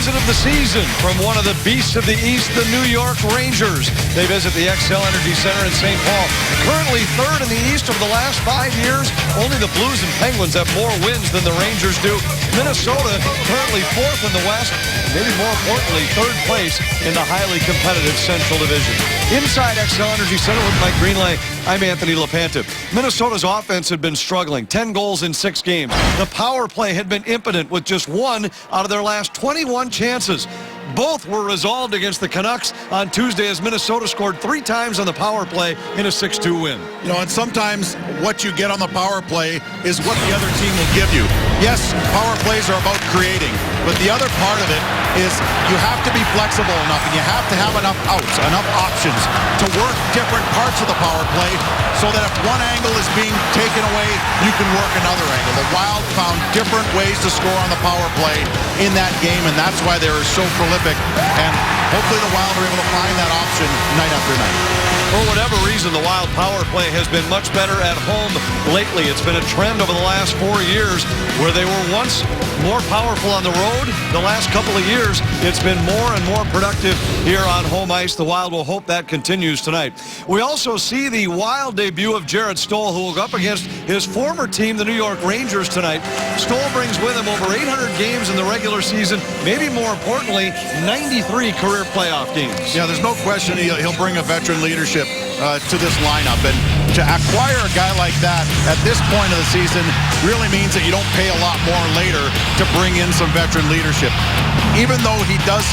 visit of the season from one of the beasts of the East, the New York Rangers. They visit the Xcel Energy Center in St. Paul. Currently third in the East over the last 5 years. Only the Blues and Penguins have more wins than the Rangers do. Minnesota currently fourth in the West. Maybe more importantly, third place in the highly competitive Central Division. Inside Xcel Energy Center with Mike Greenlay, I'm Anthony LaPanta. Minnesota's offense had been struggling. 10 goals in 6 games. The power play had been impotent with just 1 out of their last 21 chances. Both were resolved against the Canucks on Tuesday as Minnesota scored 3 times on the power play in a 6-2 win. You know, and sometimes what you get on the power play is what the other team will give you. Yes, power plays are about creating, but the other part of it is you have to be flexible enough and you have to have enough outs, enough options to work different parts of the power play so that if one angle is being taken away, you can work another angle. The Wild found different ways to score on the power play in that game, and that's why they were so prolific, and hopefully the Wild are able to find that option night after night. For whatever reason, the Wild power play has been much better at home lately. It's been a trend over the last 4 years where they were once more powerful on the road. The last couple of years, it's been more and more productive here on home ice. The Wild will hope that continues tonight. We also see the Wild debut of Jarrett Stoll, who will go up against his former team, the New York Rangers, tonight. Stoll brings with him over 800 games in the regular season, maybe more importantly, 93 career playoff games. Yeah, there's no question he'll bring a veteran leadership to this lineup, and to acquire a guy like that at this point of the season really means that you don't pay a lot more later to bring in some veteran leadership. Even though he does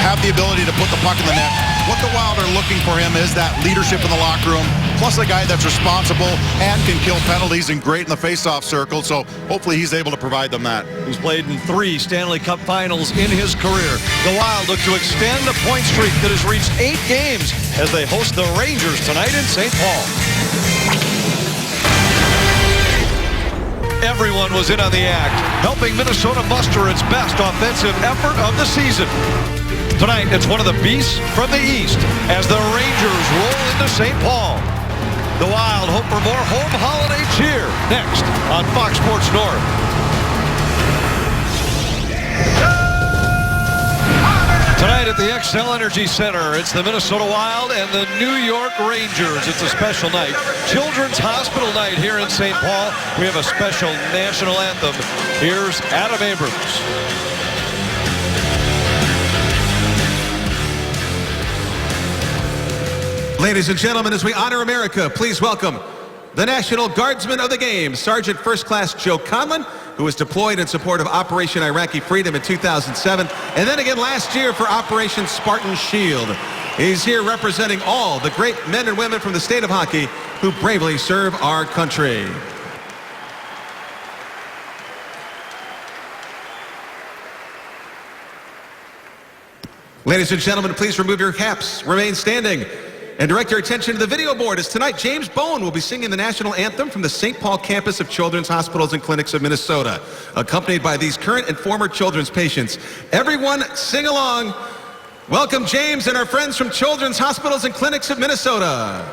have the ability to put the puck in the net, what the Wild are looking for him is that leadership in the locker room, plus a guy that's responsible and can kill penalties and great in the face-off circle, so hopefully he's able to provide them that. He's played in 3 Stanley Cup finals in his career. The Wild look to extend a point streak that has reached 8 games as they host the Rangers tonight in St. Paul. Everyone was in on the act, helping Minnesota muster its best offensive effort of the season. Tonight, it's one of the beasts from the East as the Rangers roll into St. Paul. The Wild hope for more home holiday cheer next on Fox Sports North. Tonight at the Xcel Energy Center, it's the Minnesota Wild and the New York Rangers. It's a special night. Children's Hospital night here in St. Paul. We have a special national anthem. Here's Adam Abrams. Ladies and gentlemen, as we honor America, please welcome the National Guardsman of the Game, Sergeant First Class Joe Conlon, who was deployed in support of Operation Iraqi Freedom in 2007, and then again last year for Operation Spartan Shield. He's here representing all the great men and women from the state of hockey who bravely serve our country. Ladies and gentlemen, please remove your caps, remain standing, and direct your attention to the video board as tonight James Bowen will be singing the national anthem from the St. Paul campus of Children's Hospitals and Clinics of Minnesota, accompanied by these current and former children's patients. Everyone sing along. Welcome James and our friends from Children's Hospitals and Clinics of Minnesota.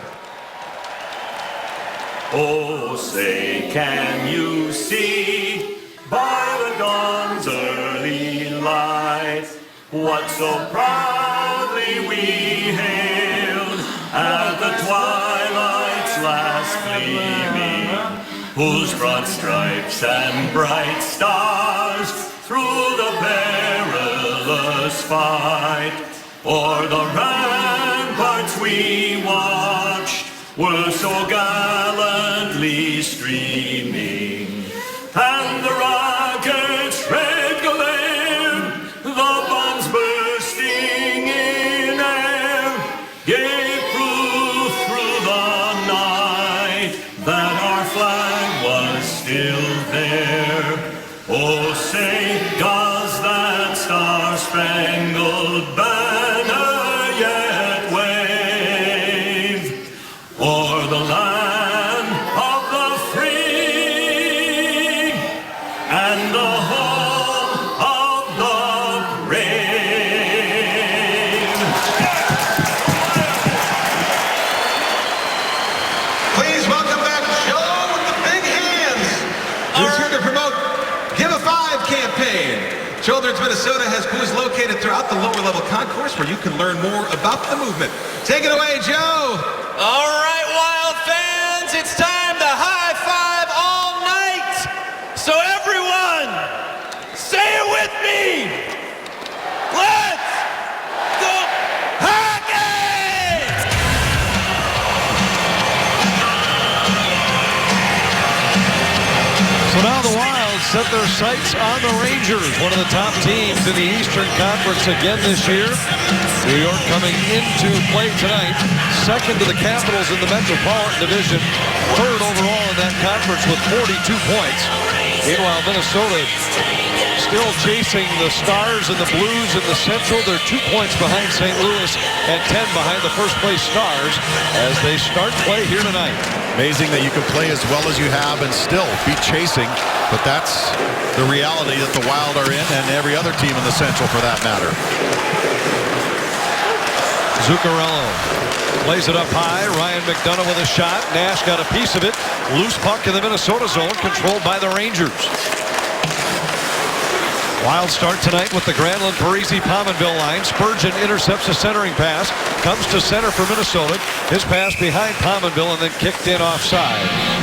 Oh, say, can you see by the dawn's early light what so proudly we hailed at the twilight's last gleaming, whose broad stripes and bright stars through the perilous fight o'er the ramparts we watched were so gallantly streaming, and the rocket's red glare, the bombs bursting in air, gave proof through the night that our flag was still there. Oh, say, does that star-spangled banner yet wave o'er the land of the free and the home of the brave? Please welcome back Joe with the big hands, who's here to promote Give a Five. Children's Minnesota has booths located throughout the lower level concourse where you can learn more about the movement. Take it away, Joe. All right, Wild fans, it's time to high five all night. So everyone, say it with me. Let's go Hockey! So now the Wild set their sights on the Rangers, one of the top teams in the Eastern Conference again this year. New York coming into play tonight, second to the Capitals in the Metropolitan Division, third overall in that conference with 42 points. Meanwhile, Minnesota still chasing the Stars and the Blues in the Central. They're 2 points behind St. Louis and 10 behind the first-place Stars as they start play here tonight. Amazing that you can play as well as you have and still be chasing, but that's the reality that the Wild are in, and every other team in the Central for that matter. Zuccarello plays it up high. Ryan McDonagh with a shot. Nash got a piece of it. Loose puck in the Minnesota zone, controlled by the Rangers. Wild start tonight with the Granlund, Parise, Pominville line. Spurgeon intercepts a centering pass. Comes to center for Minnesota. His pass behind Pominville and then kicked in offside.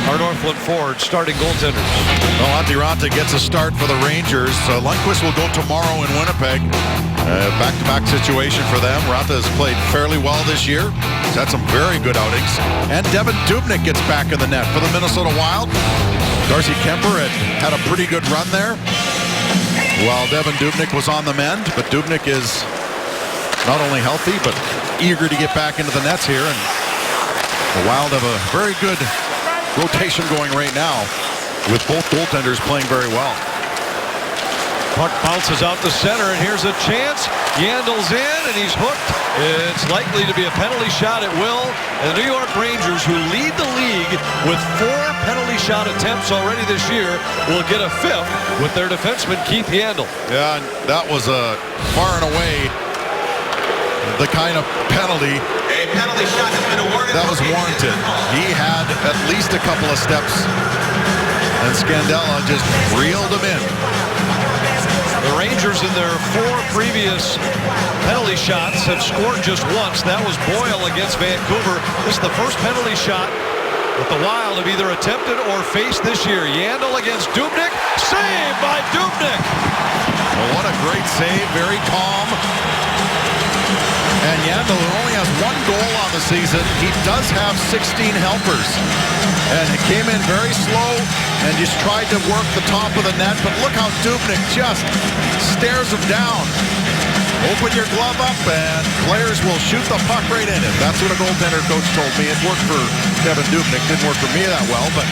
Our Northland Ford starting goaltenders. Well, Antti Raanta gets a start for the Rangers. Lundqvist will go tomorrow in Winnipeg. Back-to-back situation for them. Raanta has played fairly well this year. He's had some very good outings. And Devan Dubnyk gets back in the net for the Minnesota Wild. Darcy Kemper had a pretty good run there, while Devan Dubnyk was on the mend. But Dubnyk is not only healthy, but eager to get back into the nets here. And the Wild have a very good rotation going right now, with both goaltenders playing very well. Puck bounces out the center, and here's a chance. Yandel's in, and he's hooked. It's likely to be a penalty shot at will. And the New York Rangers, who lead the league with 4 penalty shot attempts already this year, will get a 5th with their defenseman Keith Yandel. Yeah, and that was far and away the kind of penalty A penalty shot has been awarded. that was warranted. He had at least a couple of steps, and Scandella just reeled him in. The Rangers in their 4 previous penalty shots have scored just once. That was Boyle against Vancouver. This is the first penalty shot that the Wild have either attempted or faced this year. Yandel against Dubnyk. Saved by Dubnyk. Well, what a great save. Very calm. And Yandel, who only has 1 goal on the season, he does have 16 helpers. And it came in very slow and just tried to work the top of the net. But look how Dubnyk just stares him down. Open your glove up and players will shoot the puck right in it. That's what a goaltender coach told me. It worked for Devan Dubnyk. Didn't work for me that well, but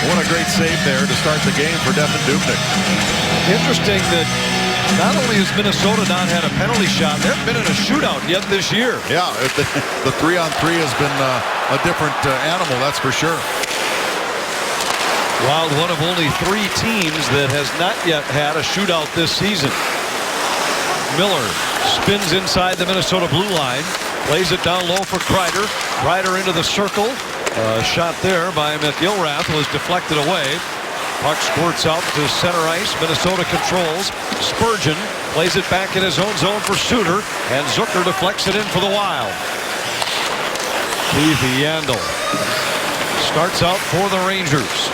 what a great save there to start the game for Devan Dubnyk. Interesting that not only has Minnesota not had a penalty shot, they haven't been in a shootout yet this year. Yeah, the 3-on-3 has been a different animal, that's for sure. Wild, one of only 3 teams that has not yet had a shootout this season. Miller spins inside the Minnesota blue line, lays it down low for Kreider. Kreider into the circle. Shot there by McIlrath was deflected away. Puck squirts out to center ice. Minnesota controls. Spurgeon plays it back in his own zone for Suter, and Zucker deflects it in for the Wild. Keith Yandel starts out for the Rangers.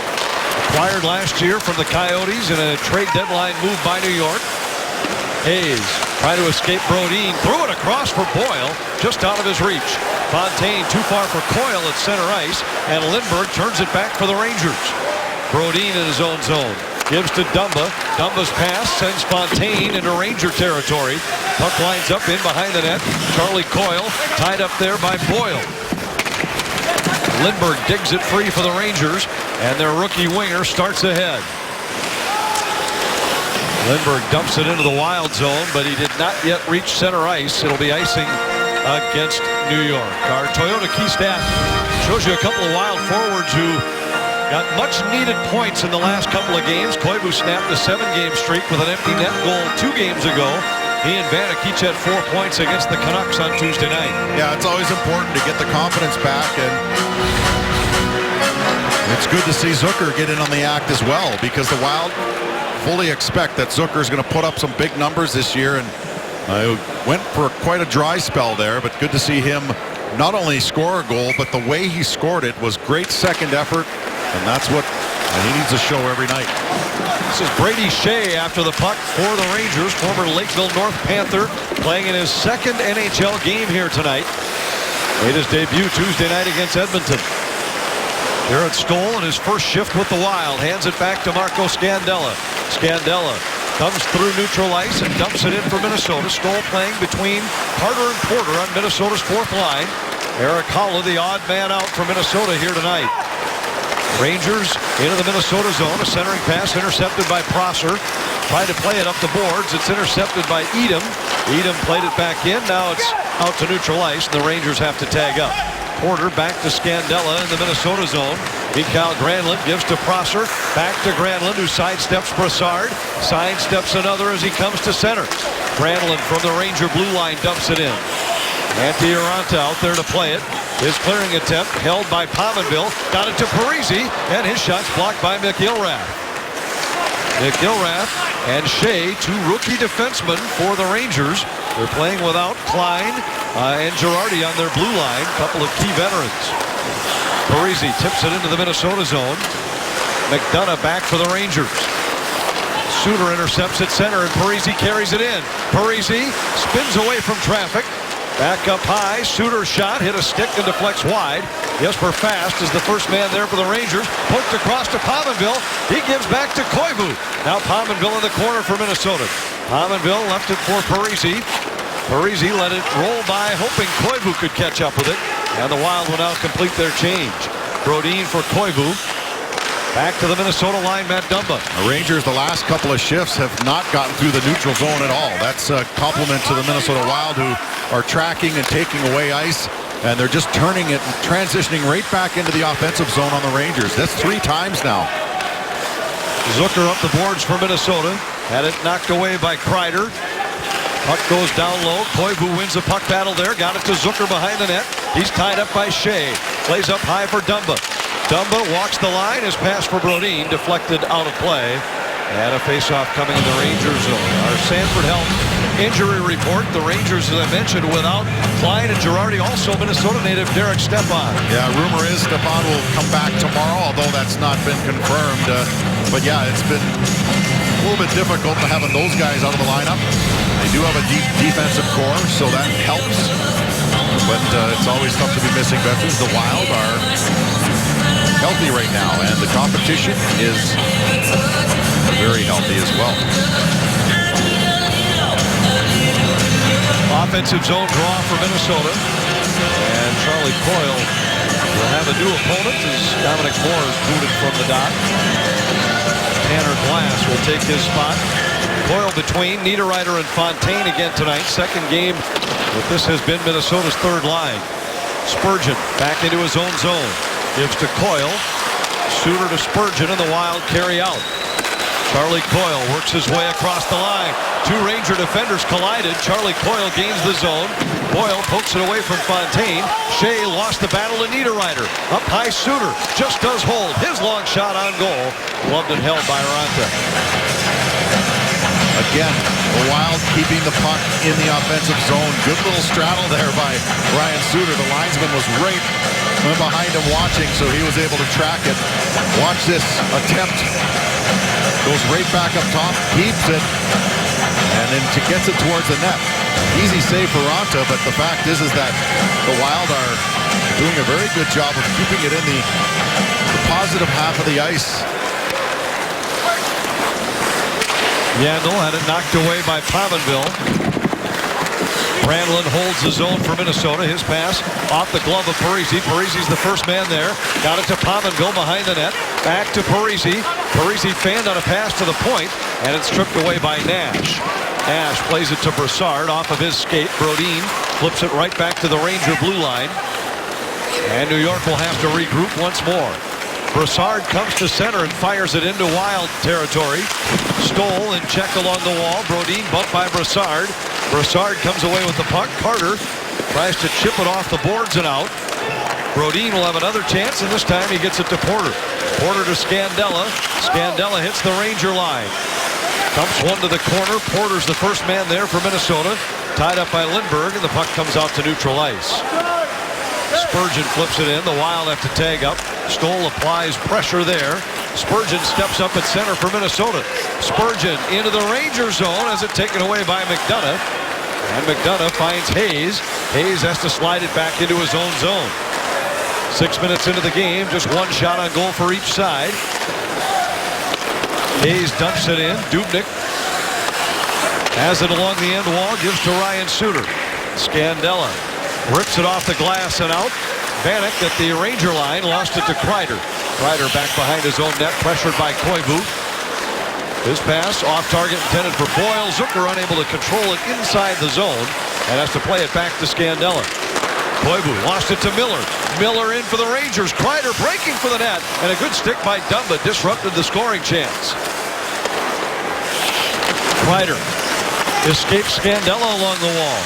Acquired last year from the Coyotes in a trade deadline move by New York. Hayes trying to escape Brodin. Threw it across for Boyle, just out of his reach. Fontaine too far for Coyle at center ice, and Lindbergh turns it back for the Rangers. Brodin in his own zone. Gives to Dumba. Dumba's pass sends Fontaine into Ranger territory. Puck lines up in behind the net. Charlie Coyle tied up there by Boyle. Lindbergh digs it free for the Rangers, and their rookie winger starts ahead. Lindbergh dumps it into the Wild zone, but he did not yet reach center ice. It'll be icing against New York. Our Toyota Key stat shows you a couple of Wild forwards who got much needed points in the last couple of games. Koivu snapped a 7-game streak with an empty net goal 2 games ago. He and Vanek each had 4 points against the Canucks on Tuesday night. Yeah, it's always important to get the confidence back, and it's good to see Zucker get in on the act as well, because the Wild fully expect that Zucker is going to put up some big numbers this year, and went for quite a dry spell there, but good to see him not only score a goal, but the way he scored it was great second effort, and that's what he needs to show every night. This is Brady Shea after the puck for the Rangers, former Lakeville North Panther, playing in his second NHL game here tonight. Made his debut Tuesday night against Edmonton. Garrett Stoll in his first shift with the Wild hands it back to Marco Scandella. Scandella comes through neutral ice and dumps it in for Minnesota. Stoll playing between Carter and Porter on Minnesota's fourth line. Eric Haula, the odd man out for Minnesota here tonight. Rangers into the Minnesota zone. A centering pass intercepted by Prosser. Tried to play it up the boards. It's intercepted by Edom. Edom played it back in. Now it's out to neutral ice, and the Rangers have to tag up. Porter back to Scandella in the Minnesota zone. Mikael Granlund gives to Prosser. Back to Granlund, who sidesteps Brassard. Sidesteps another as he comes to center. Granlund from the Ranger blue line dumps it in. Antti Raanta out there to play it. His clearing attempt held by Pominville. Got it to Parise, and his shot's blocked by McIlrath. McIlrath and Shea, two rookie defensemen for the Rangers. They're playing without Klein and Girardi on their blue line. A couple of key veterans. Parise tips it into the Minnesota zone. McDonough back for the Rangers. Suter intercepts at center, and Parise carries it in. Parise spins away from traffic. Back up high. Suter's shot hit a stick and deflects wide. Jesper Fast is the first man there for the Rangers. Poked across to Pominville. He gives back to Koivu. Now Pominville in the corner for Minnesota. Pominville left it for Parise. Parise let it roll by, hoping Koivu could catch up with it. And the Wild will now complete their change. Brodin for Koivu. Back to the Minnesota line, Matt Dumba. The Rangers, the last couple of shifts, have not gotten through the neutral zone at all. That's a compliment to the Minnesota Wild, who are tracking and taking away ice, and they're just turning it and transitioning right back into the offensive zone on the Rangers. That's 3 times now. Zucker up the boards for Minnesota. Had it knocked away by Kreider. Puck goes down low. Koivu wins the puck battle there. Got it to Zucker behind the net. He's tied up by Shea. Plays up high for Dumba. Dumba walks the line. His pass for Brodin deflected out of play. And a faceoff coming in the Rangers zone. Our Sanford Health injury report. The Rangers, as I mentioned, without Klein and Girardi. Also Minnesota native Derek Stepan. Yeah, rumor is Stepan will come back tomorrow, although that's not been confirmed. But yeah, it's been a little bit difficult to having those guys out of the lineup. They do have a deep defensive core, so that helps. But it's always tough to be missing veterans. The Wild are healthy right now, and the competition is very healthy as well. Offensive zone draw for Minnesota, and Charlie Coyle will have a new opponent as Dominic Moore is booted from the dot. Tanner Glass will take his spot. Coyle between Niederreiter and Fontaine again tonight. Second game that this has been Minnesota's third line. Spurgeon back into his own zone. Gives to Coyle. Suter to Spurgeon, and the Wild carry out. Charlie Coyle works his way across the line. Two Ranger defenders collided. Charlie Coyle gains the zone. Coyle pokes it away from Fontaine. Shea lost the battle to Niederreiter. Up high, Suter just does hold. His long shot on goal. Gloved and held by Raanta. Again, the Wild keeping the puck in the offensive zone. Good little straddle there by Ryan Suter. The linesman was right behind him watching, so he was able to track it. Watch this attempt. Goes right back up top, keeps it, and then gets it towards the net. Easy save for Raanta, but the fact is that the Wild are doing a very good job of keeping it in the positive half of the ice. Yandel had it knocked away by Pominville. Granlund holds the zone for Minnesota. His pass off the glove of Parise. Parise's the first man there. Got it to Pominville behind the net. Back to Parise. Parise fanned on a pass to the point, and it's stripped away by Nash. Nash plays it to Brassard off of his skate. Brodin flips it right back to the Ranger blue line. And New York will have to regroup once more. Brassard comes to center and fires it into Wild territory. Stoll and check along the wall. Brodin bumped by Brassard. Brassard comes away with the puck. Carter tries to chip it off the boards and out. Brodin will have another chance, and this time he gets it to Porter. Porter to Scandella. Scandella hits the Ranger line. Dumps one to the corner. Porter's the first man there for Minnesota. Tied up by Lindbergh, and the puck comes out to neutral ice. Spurgeon flips it in. The Wild have to tag up. Stoll applies pressure there. Spurgeon steps up at center for Minnesota. Spurgeon into the Ranger zone as it taken away by McDonough. And McDonough finds Hayes. Hayes has to slide it back into his own zone. 6 minutes into the game, just one shot on goal for each side. Hayes dumps it in. Dubnyk has it along the end wall, gives to Ryan Suter. Scandella rips it off the glass and out. Vanek at the Ranger line lost it to Kreider. Kreider back behind his own net, pressured by Koivu. His pass off target intended for Boyle. Zucker unable to control it inside the zone and has to play it back to Scandella. Koivu lost it to Miller. Miller in for the Rangers. Kreider breaking for the net, and a good stick by Dumba disrupted the scoring chance. Kreider escapes Scandella along the wall.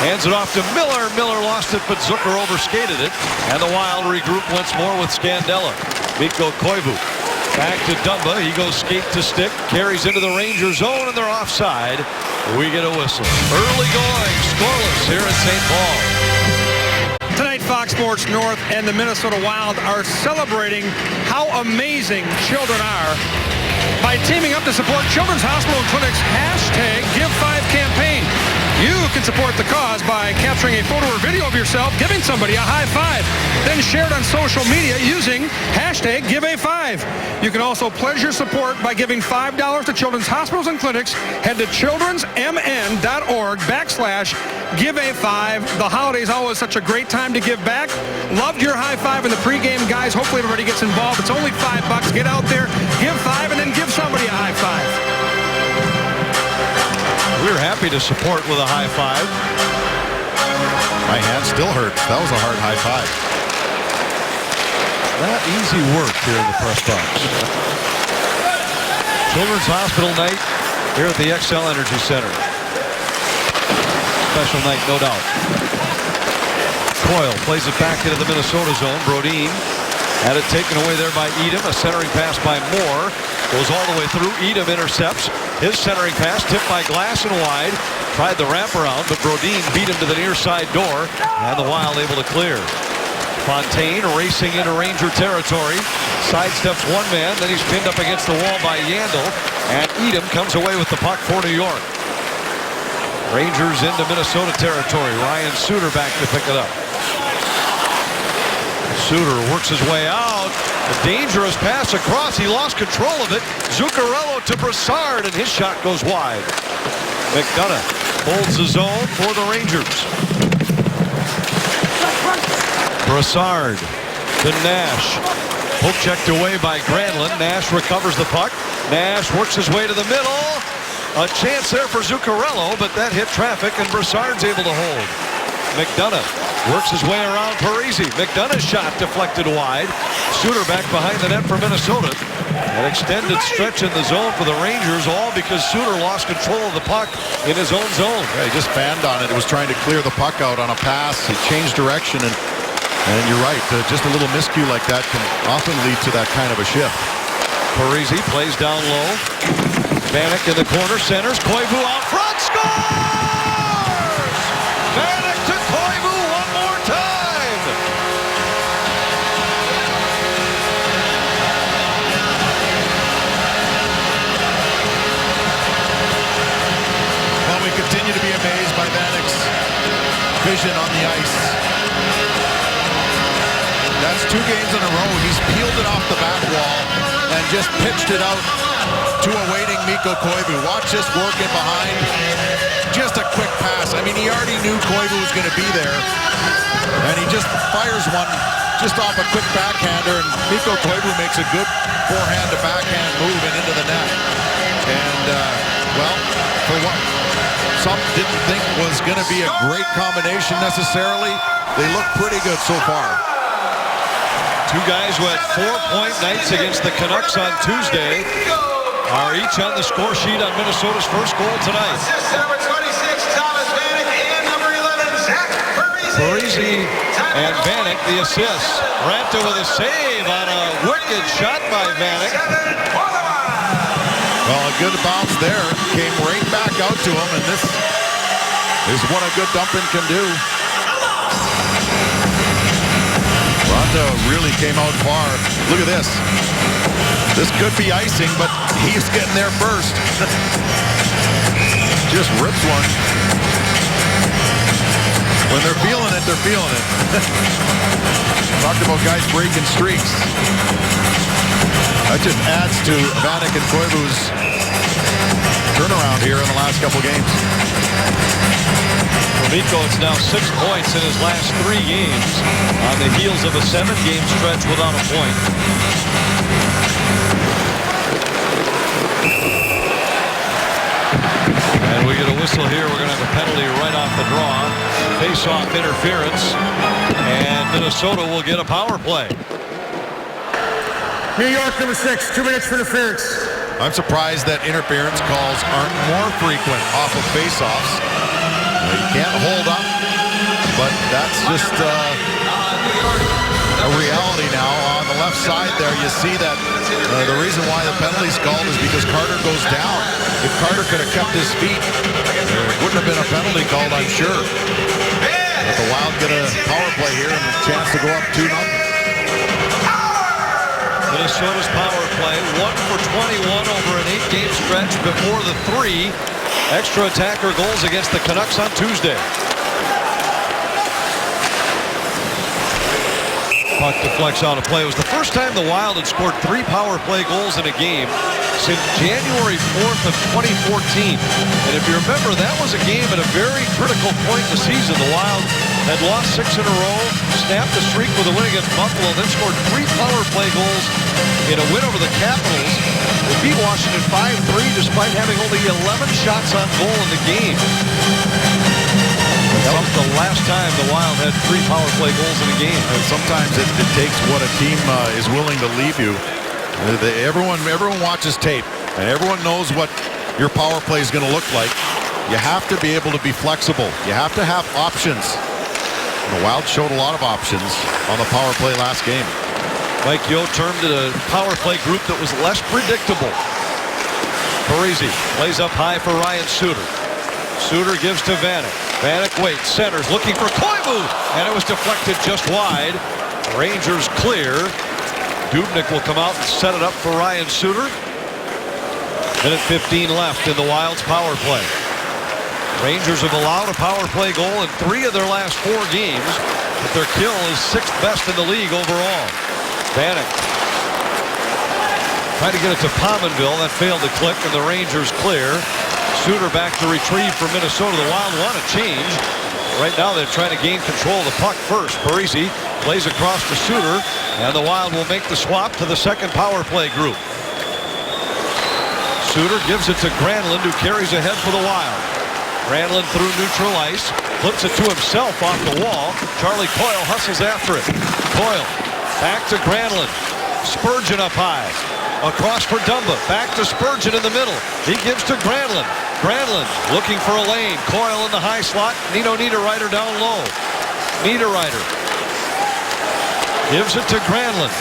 Hands it off to Miller. Miller lost it, but Zucker overskated it. And the Wild regroup once more with Scandella. Mikko Koivu back to Dumba. He goes skate to stick. Carries into the Ranger zone, and they're offside. We get a whistle. Early going. Scoreless here at St. Paul. Tonight, Fox Sports North and the Minnesota Wild are celebrating how amazing children are by teaming up to support Children's Hospital and Clinic's #Give5 campaign. You can support the cause by capturing a photo or video of yourself giving somebody a high five, then share it on social media using #GiveA5. You can also pledge your support by giving $5 to Children's Hospitals and Clinics. Head to childrensmn.org/GiveA5. The holiday's always such a great time to give back. Loved your high five in the pregame, guys. Hopefully everybody gets involved. It's only $5. Get out there, give 5, and then give somebody a high five. We're happy to support with a high five. My hand still hurts. That was a hard high five. Not easy work here in the press box. Children's Hospital night here at the XL Energy Center. Special night, no doubt. Coyle plays it back into the Minnesota zone. Brodin had it taken away there by Edom. A centering pass by Moore. Goes all the way through. Edom intercepts. His centering pass tipped by Glass and wide. Tried the wraparound, but Brodin beat him to the near side door. And the Wild able to clear. Fontaine racing into Ranger territory. Sidesteps one man. Then he's pinned up against the wall by Yandel. And Edom comes away with the puck for New York. Rangers into Minnesota territory. Ryan Suter back to pick it up. Suter works his way out. A dangerous pass across. He lost control of it. Zuccarello to Brassard, and his shot goes wide. McDonough holds the zone for the Rangers. Brassard to Nash. Poke checked away by Granlund. Nash recovers the puck. Nash works his way to the middle. A chance there for Zuccarello, but that hit traffic, and Brassard's able to hold. McDonough works his way around Parise. McDonough's shot deflected wide. Suter back behind the net for Minnesota. An extended stretch in the zone for the Rangers, all because Suter lost control of the puck in his own zone. Yeah, he just fanned on it. It was trying to clear the puck out on a pass. He changed direction, and you're right. Just a little miscue like that can often lead to that kind of a shift. Parise plays down low. Vanek in the corner, centers. Koivu out front, scores! Vanek to Koivu one more time. Well, we continue to be amazed by Vanek's vision on the ice. That's 2 games in a row. He's peeled it off the back wall and just pitched it out to a waiting Mikko Koivu. Watch this work in behind. Just a quick pass. I mean, he already knew Koivu was going to be there. And he just fires one just off a quick backhander. And Mikko Koivu makes a good forehand to backhand move and into the net. And, well, for what some didn't think was going to be a great combination necessarily, they look pretty good so far. 2 guys who had 4-point nights against the Canucks on Tuesday are each on the score sheet on Minnesota's first goal tonight. Assist number 26, Thomas Vanek, and number 11, Zach Parise. Parise and Vanek the assists. Raanta with a save on a wicked shot by Vanek. 7 for the Wild. Well, a good bounce there. Came right back out to him, and this is what a good dump-in can do. Ronda really came out far. Look at this. This could be icing, but he's getting there first. Just rips one. When they're feeling it, they're feeling it. Talked about guys breaking streaks. That just adds to Vanek and Koivu's turnaround here in the last couple games. For Mikko, it's now 6 points in his last 3 games on the heels of a 7-game stretch without a point. And we get a whistle here. We're going to have a penalty right off the draw. Face-off interference. And Minnesota will get a power play. New York, number 6, 2 minutes for interference. I'm surprised that interference calls aren't more frequent off of face-offs. You can't hold up, but that's just a reality now. On the left side there, you see that the reason why the penalty's called is because Carter goes down. If Carter could have kept his feet, there wouldn't have been a penalty called, I'm sure. But the Wild get a power play here and a chance to go up 2-0. Minnesota's power play, 1 for 21 over an 8-game stretch before the 3 extra attacker goals against the Canucks on Tuesday. Puck deflects out of play. It was the first time the Wild had scored 3 power play goals in a game since January 4th of 2014. And if you remember, that was a game at a very critical point in the season. The Wild had lost 6 in a row, snapped a streak with a win against Buffalo, then scored 3 power play goals in a win over the Capitals. They beat Washington 5-3 despite having only 11 shots on goal in the game. That was the last time the Wild had 3 power play goals in a game. And sometimes it takes what a team is willing to leave you. Everyone watches tape, and everyone knows what your power play is going to look like. You have to be able to be flexible. You have to have options. And the Wild showed a lot of options on the power play last game. Mike Yeo termed it a power play group that was less predictable. Parise plays up high for Ryan Suter. Suter gives to Vanek. Vanek waits, centers, looking for Koivu, and it was deflected just wide. Rangers clear. Dubnyk will come out and set it up for Ryan Suter. Minute 15 left in the Wild's power play. Rangers have allowed a power play goal in 3 of their last 4 games, but their kill is 6th best in the league overall. Vanek trying to get it to Pominville. That failed to click, and the Rangers clear. Suter back to retrieve for Minnesota. The Wild want to change. Right now they're trying to gain control of the puck first. Parise plays across to Suter, and the Wild will make the swap to the second power play group. Suter gives it to Granlund, who carries ahead for the Wild. Granlund through neutral ice, flips it to himself off the wall. Charlie Coyle hustles after it. Coyle back to Granlund. Spurgeon up high. Across for Dumba. Back to Spurgeon in the middle. He gives to Granlund. Granlund looking for a lane. Coyle in the high slot. Nino Niederreiter down low. Niederreiter gives it to Granlund.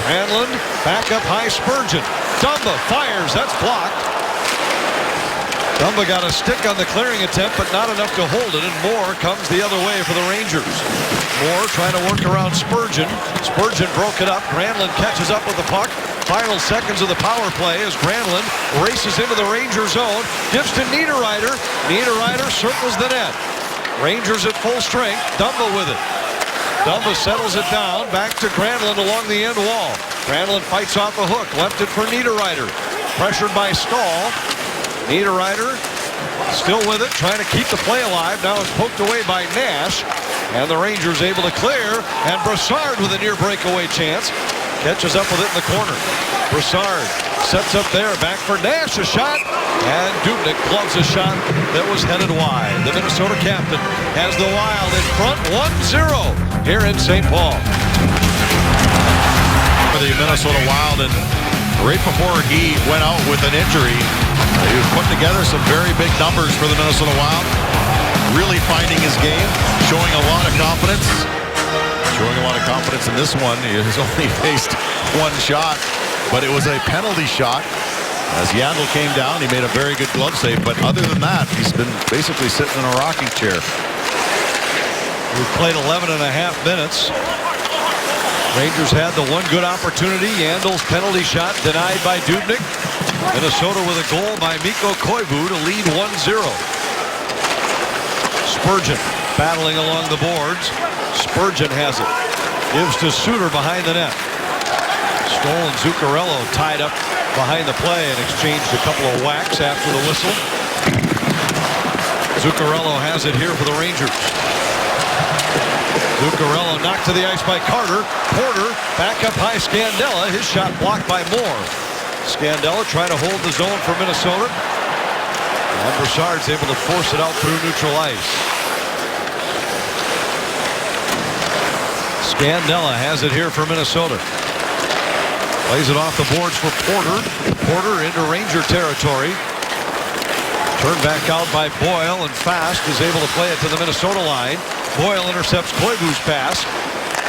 Granlund back up high. Spurgeon. Dumba fires. That's blocked. Dumba got a stick on the clearing attempt, but not enough to hold it, and Moore comes the other way for the Rangers. Moore trying to work around Spurgeon. Spurgeon broke it up. Granlund catches up with the puck. Final seconds of the power play as Granlund races into the Ranger zone. Gives to Niederreiter. Niederreiter circles the net. Rangers at full strength. Dumba with it. Dumba settles it down. Back to Granlund along the end wall. Granlund fights off a hook. Left it for Niederreiter. Pressured by Stahl. Niederreiter still with it, trying to keep the play alive. Now it's poked away by Nash, and the Rangers able to clear, and Brassard with a near breakaway chance catches up with it in the corner. Brassard sets up there, back for Nash, a shot, and Dubnyk gloves a shot that was headed wide. The Minnesota captain has the Wild in front 1-0 here in St. Paul. For the Minnesota Wild, and right before he went out with an injury, he was putting together some very big numbers for the Minnesota Wild. Really finding his game, showing a lot of confidence. Showing a lot of confidence in this one. He has only faced 1 shot, but it was a penalty shot. As Yandel came down, he made a very good glove save, but other than that, he's been basically sitting in a rocking chair. We've played 11 and a half minutes. Rangers had the one good opportunity. Yandel's penalty shot denied by Dubnyk. Minnesota with a goal by Mikko Koivu to lead 1-0. Spurgeon battling along the boards. Spurgeon has it. Gives to Suter behind the net. Stolen. Zuccarello tied up behind the play and exchanged a couple of whacks after the whistle. Zuccarello has it here for the Rangers. Zuccarello knocked to the ice by Carter. Porter back up high. Scandella. His shot blocked by Moore. Scandella trying to hold the zone for Minnesota. And Broussard's able to force it out through neutral ice. Scandella has it here for Minnesota. Plays it off the boards for Porter. Porter into Ranger territory. Turned back out by Boyle, and Fast is able to play it to the Minnesota line. Boyle intercepts Koivu's pass.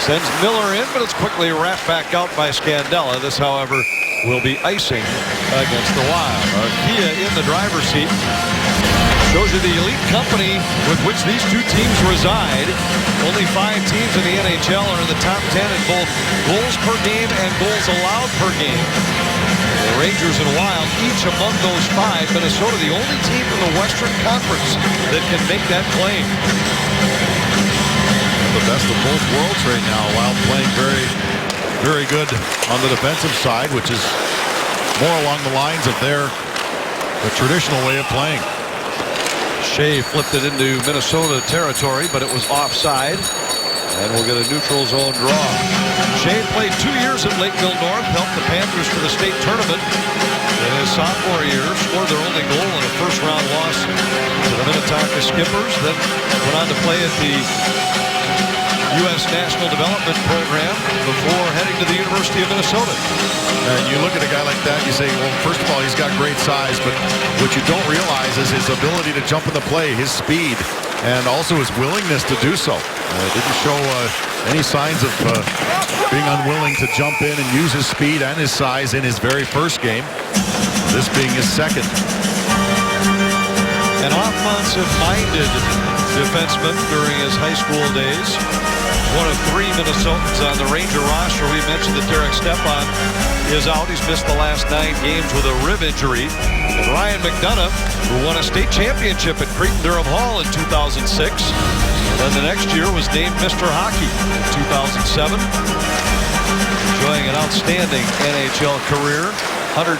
Sends Miller in, but it's quickly wrapped back out by Scandella. This, however, will be icing against the Wild. Arkia in the driver's seat. Shows you the elite company with which these two teams reside. Only 5 teams in the NHL are in the top 10 in both goals per game and goals allowed per game. The Rangers and Wild each among those 5. Minnesota the only team in the Western Conference that can make that claim. The best of both worlds right now. Wild playing very, very good on the defensive side, which is more along the lines of the traditional way of playing. Shea flipped it into Minnesota territory, but it was offside. And we'll get a neutral zone draw. Shea played 2 years at Lakeville North, helped the Panthers to the state tournament in his sophomore year, scored their only goal in a first-round loss to the Minnetonka Skippers, then went on to play at the U.S. National Development Program before heading to the University of Minnesota. And you look at a guy like that, you say, well, first of all, he's got great size, but what you don't realize is his ability to jump in the play, his speed, and also his willingness to do so. Didn't show any signs of being unwilling to jump in and use his speed and his size in his very first game, this being his second. An offensive-minded defenseman during his high school days. One of 3 Minnesotans on the Ranger roster. We mentioned that Derek Stepan is out. He's missed the last 9 games with a rib injury. And Ryan McDonough, who won a state championship at Cretin-Durham Hall in 2006. And then the next year was named Mr. Hockey in 2007. Enjoying an outstanding NHL career. 150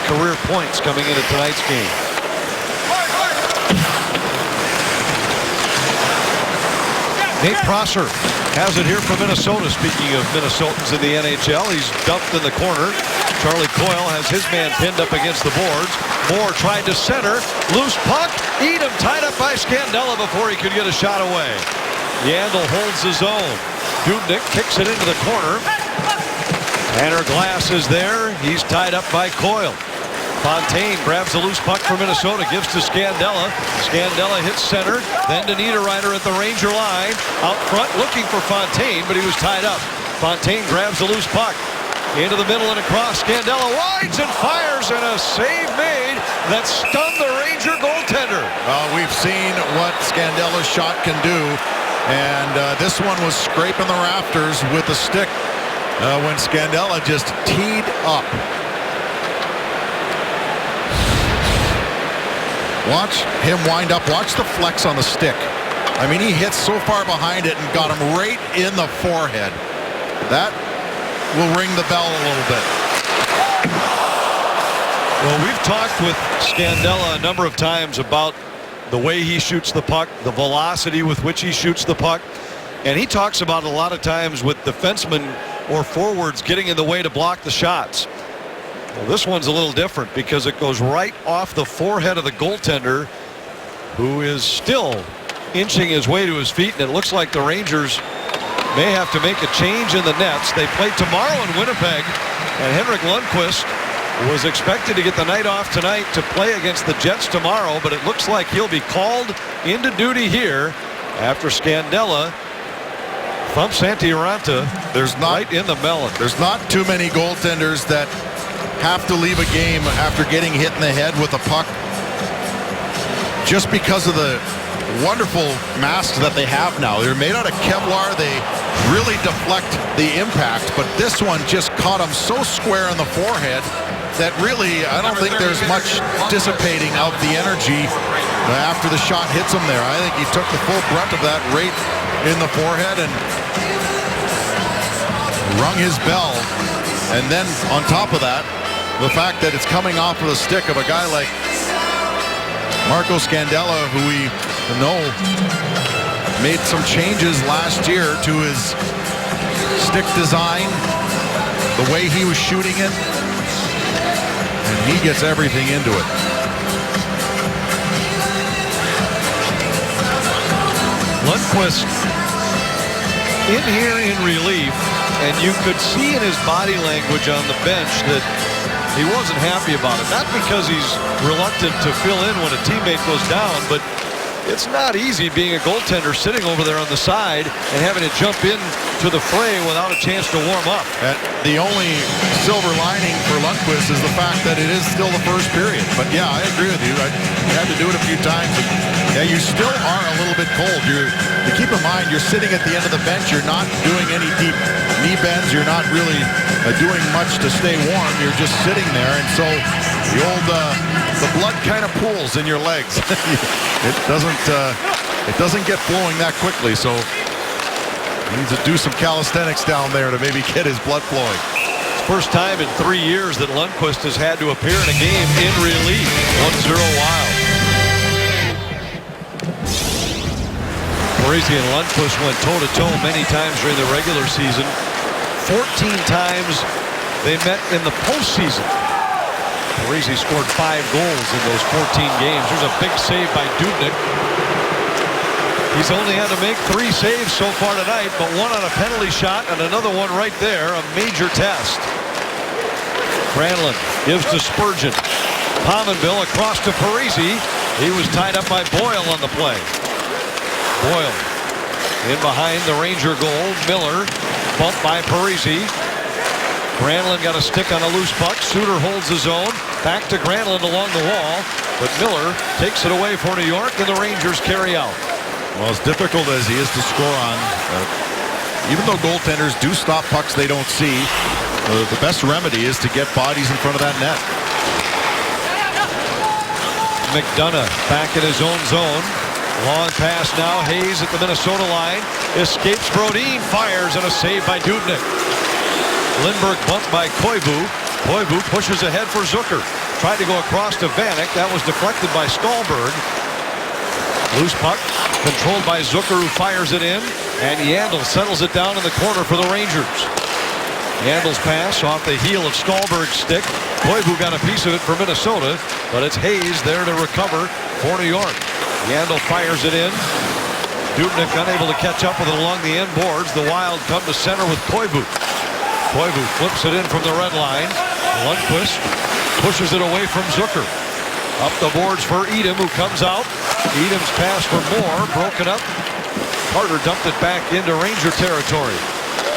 career points coming into tonight's game. Nate Prosser has it here for Minnesota. Speaking of Minnesotans in the NHL, he's dumped in the corner. Charlie Coyle has his man pinned up against the boards. Moore tried to center. Loose puck. Edom tied up by Scandella before he could get a shot away. Yandel holds his own. Dubnyk kicks it into the corner. Tanner Glass is there. He's tied up by Coyle. Fontaine grabs the loose puck for Minnesota, gives to Scandella. Scandella hits center, then to Niederreiter at the Ranger line. Out front looking for Fontaine, but he was tied up. Fontaine grabs the loose puck. Into the middle and across. Scandella wides and fires, and a save made that stunned the Ranger goaltender. We've seen what Scandella's shot can do, and this one was scraping the rafters with the stick when Scandella just teed up. Watch him wind up. Watch the flex on the stick. I mean, he hit so far behind it and got him right in the forehead. That will ring the bell a little bit. Well, we've talked with Scandella a number of times about the way he shoots the puck, the velocity with which he shoots the puck. And he talks about a lot of times with defensemen or forwards getting in the way to block the shots. Well, this one's a little different because it goes right off the forehead of the goaltender, who is still inching his way to his feet, and it looks like the Rangers may have to make a change in the nets. They play tomorrow in Winnipeg, and Henrik Lundqvist was expected to get the night off tonight to play against the Jets tomorrow, but it looks like he'll be called into duty here after Scandella thumps Santi Aranta right in the melon. There's not too many goaltenders that have to leave a game after getting hit in the head with a puck just because of the wonderful masks that they have now. They're made out of Kevlar. They really deflect the impact, but this one just caught him so square in the forehead that really, I don't think there's much dissipating of the energy after the shot hits him there. I think he took the full brunt of that right in the forehead and rung his bell. And then on top of that, the fact that it's coming off of the stick of a guy like Marco Scandella, who we know made some changes last year to his stick design, the way he was shooting it, and he gets everything into it. Lundqvist in here in relief, and you could see in his body language on the bench that he wasn't happy about it. Not because he's reluctant to fill in when a teammate goes down, but it's not easy being a goaltender sitting over there on the side and having to jump in to the fray without a chance to warm up. The only silver lining for Lundqvist is the fact that it is still the first period. But yeah, I agree with you. I had to do it a few times. Yeah, you still are a little bit cold. You keep in mind, you're sitting at the end of the bench. You're not doing any deep knee bends. You're not really doing much to stay warm. You're just sitting there. And so the old the blood kind of pools in your legs. It doesn't get flowing that quickly. So he needs to do some calisthenics down there to maybe get his blood flowing. First time in 3 years that Lundqvist has had to appear in a game in relief. 1-0 Wild. Parise and Lundqvist went toe-to-toe many times during the regular season. 14 times they met in the postseason. Parise scored 5 goals in those 14 games. There's a big save by Dubnyk. He's only had to make 3 saves so far tonight, but one on a penalty shot and another one right there, a major test. Granlund gives to Spurgeon. Pominville across to Parise. He was tied up by Boyle on the play. Boyle in behind the Ranger goal. Miller bumped by Parise. Granlund got a stick on a loose puck. Suter holds his own. Back to Granlund along the wall, but Miller takes it away for New York, and the Rangers carry out. Well, as difficult as he is to score on, even though goaltenders do stop pucks they don't see, the best remedy is to get bodies in front of that net. McDonough back in his own zone. Long pass now. Hayes at the Minnesota line. Escapes Brodin. Fires, and a save by Dubnyk. Lindbergh bumped by Koivu. Koivu pushes ahead for Zucker. Tried to go across to Vanek. That was deflected by Stallberg. Loose puck controlled by Zucker, who fires it in. And Yandel settles it down in the corner for the Rangers. Yandel's pass off the heel of Stallberg's stick. Koivu got a piece of it for Minnesota, but it's Hayes there to recover for New York. Yandel fires it in. Dubnyk unable to catch up with it along the end boards. The Wild come to center with Koivu. Koivu flips it in from the red line. Lundqvist pushes it away from Zucker. Up the boards for Edom, who comes out. Edom's pass for Moore, broken up. Carter dumped it back into Ranger territory.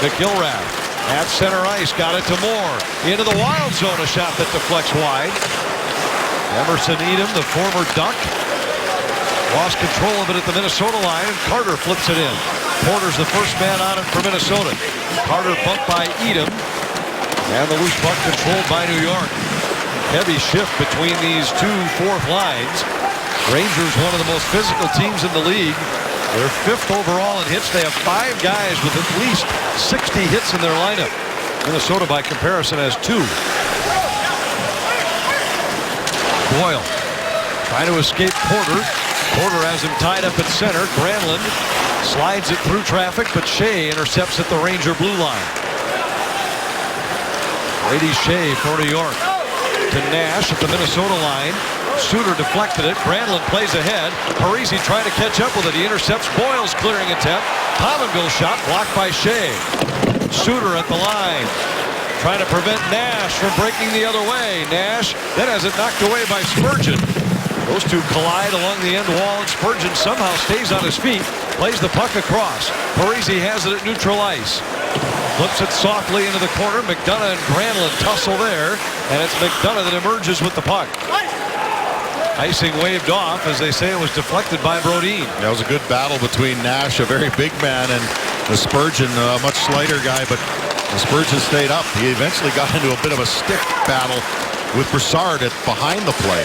McIlrath at center ice, got it to Moore. Into the Wild zone, a shot that deflects wide. Emerson Edom, the former Duck, lost control of it at the Minnesota line, and Carter flips it in. Porter's the first man on it for Minnesota. Carter bumped by Edom, and the loose puck controlled by New York. Heavy shift between these two fourth lines. Rangers, one of the most physical teams in the league. They're 5th overall in hits. They have 5 guys with at least 60 hits in their lineup. Minnesota, by comparison, has 2. Boyle trying to escape Porter. Porter has him tied up at center. Granlund slides it through traffic, but Shea intercepts at the Ranger blue line. Brady Shea for New York. To Nash at the Minnesota line. Suter deflected it. Granlund plays ahead. Parise trying to catch up with it. He intercepts Boyle's clearing attempt. Pominville shot blocked by Shea. Suter at the line, trying to prevent Nash from breaking the other way. Nash then has it knocked away by Spurgeon. Those two collide along the end wall, and Spurgeon somehow stays on his feet, plays the puck across. Parise has it at neutral ice. Flips it softly into the corner. McDonough and Granlund tussle there. And it's McDonough that emerges with the puck. Icing waved off as they say it was deflected by Brodin. That was a good battle between Nash, a very big man, and the Spurgeon, a much slighter guy, but the Spurgeon stayed up. He eventually got into a bit of a stick battle with Broussard behind the play.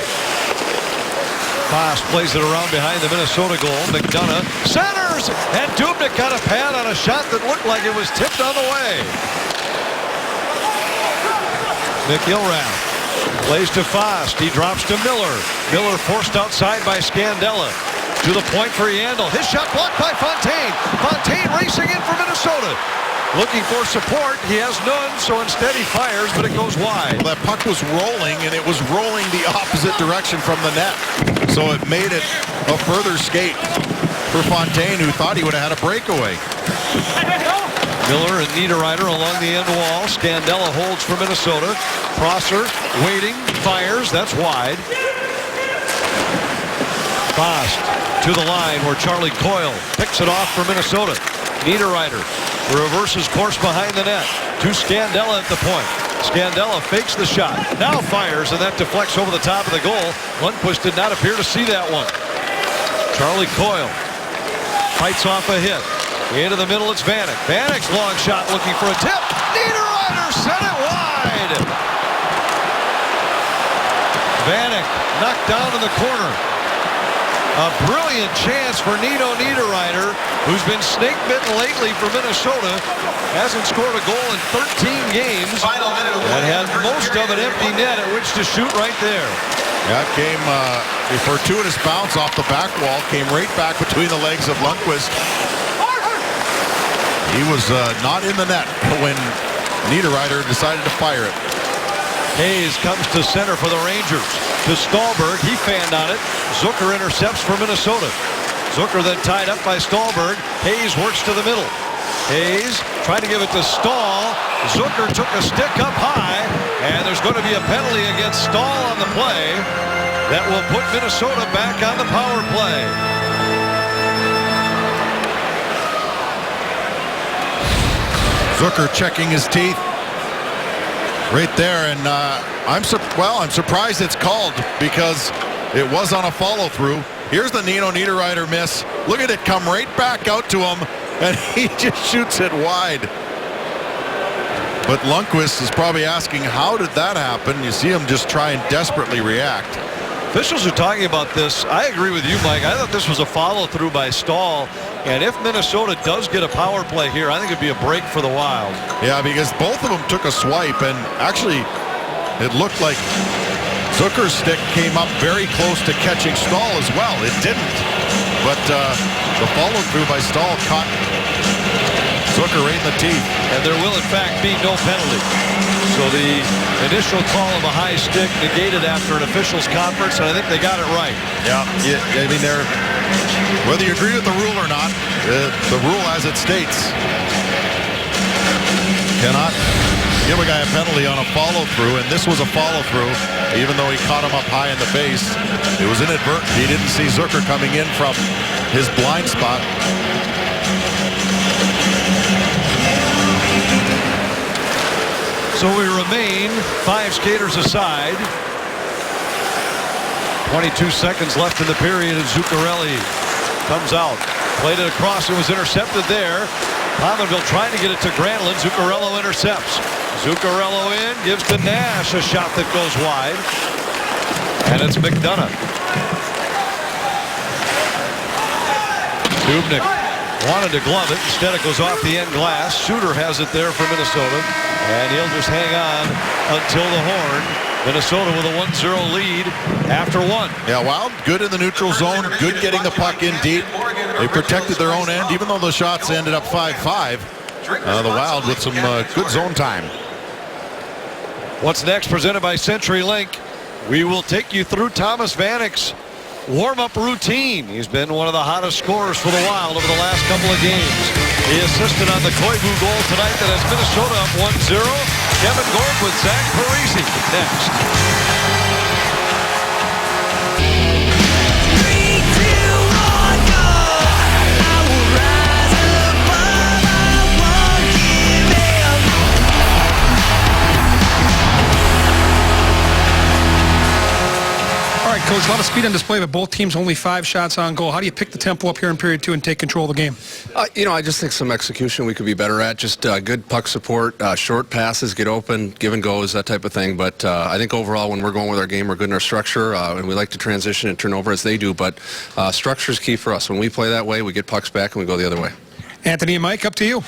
Foss plays it around behind the Minnesota goal. McDonough centers, and Dubnyk got a pad on a shot that looked like it was tipped on the way. McIlrath plays to Foss. He drops to Miller. Miller forced outside by Scandella. To the point for Yandel. His shot blocked by Fontaine. Fontaine racing in for Minnesota. Looking for support. He has none, so instead he fires, but it goes wide. Well, that puck was rolling, and it was rolling the opposite direction from the net. So it made it a further skate for Fontaine, who thought he would have had a breakaway. Miller and Niederreiter along the end wall. Scandella holds for Minnesota. Prosser waiting, fires. That's wide. Fast to the line where Charlie Coyle picks it off for Minnesota. Niederreiter reverses course behind the net to Scandella at the point. Scandella fakes the shot. Now fires, and that deflects over the top of the goal. Lundqvist did not appear to see that one. Charlie Coyle fights off a hit. Into the middle, it's Vanek. Vanek's long shot looking for a tip. Niederreiter sent it wide. Vanek knocked down in the corner. A brilliant chance for Nino Niederreiter, who's been snake-bitten lately for Minnesota. Hasn't scored a goal in 13 games. And had most of an empty net at which to shoot right there. That came, a fortuitous bounce off the back wall, came right back between the legs of Lundqvist. He was not in the net when Niederreiter decided to fire it. Hayes comes to center for the Rangers. To Stallberg, he fanned on it. Zucker intercepts for Minnesota. Zucker then tied up by Stallberg. Hayes works to the middle. Hayes trying to give it to Stahl. Zucker took a stick up high, and there's going to be a penalty against Stahl on the play that will put Minnesota back on the power play. Zucker checking his teeth right there, and I'm surprised it's called because it was on a follow-through. Here's the Nino Niederreiter miss. Look at it come right back out to him, and he just shoots it wide. But Lundqvist is probably asking, how did that happen? You see him just try and desperately react. Officials are talking about this. I agree with you, Mike. I thought this was a follow-through by Stahl. And if Minnesota does get a power play here, I think it'd be a break for the Wild. Yeah, because both of them took a swipe, and actually it looked like Zucker's stick came up very close to catching Stahl as well. It didn't. But the follow-through by Stahl caught Zucker right in the teeth. And there will, in fact, be no penalty. So the initial call of a high stick negated after an officials conference, and I think they got it right. Yeah, I mean, whether you agree with the rule or not, the rule as it states cannot give a guy a penalty on a follow-through, and this was a follow-through, even though he caught him up high in the face. It was inadvertent. He didn't see Zucker coming in from his blind spot. So we remain 5 skaters aside. 22 seconds left in the period, and Zuccarelli comes out. Played it across. It was intercepted there. Pominville trying to get it to Granlund. Zuccarello intercepts. Zuccarello in, gives to Nash a shot that goes wide. And it's McDonough. Dubnyk wanted to glove it. Instead it goes off the end glass. Suter has it there for Minnesota. And he'll just hang on until the horn. Minnesota with a 1-0 lead after one. Yeah, Wild good in the neutral zone, good getting the puck in deep. They protected their own end, even though the shots ended up 5-5. The Wild with some good zone time. What's next, presented by CenturyLink. We will take you through Thomas Vanek's warm-up routine. He's been one of the hottest scorers for the Wild over the last couple of games. He assisted on the Koivu goal tonight that has Minnesota up 1-0. Kevin Gordon with Zach Parise next. Coach, a lot of speed on display, but both teams only 5 shots on goal. How do you pick the tempo up here in period 2 and take control of the game? I just think some execution we could be better at. Just good puck support, short passes, get open, give and goes, that type of thing. But I think overall, when we're going with our game, we're good in our structure, and we like to transition and turn over as they do. But structure is key for us. When we play that way, we get pucks back and we go the other way. Anthony and Mike, up to you.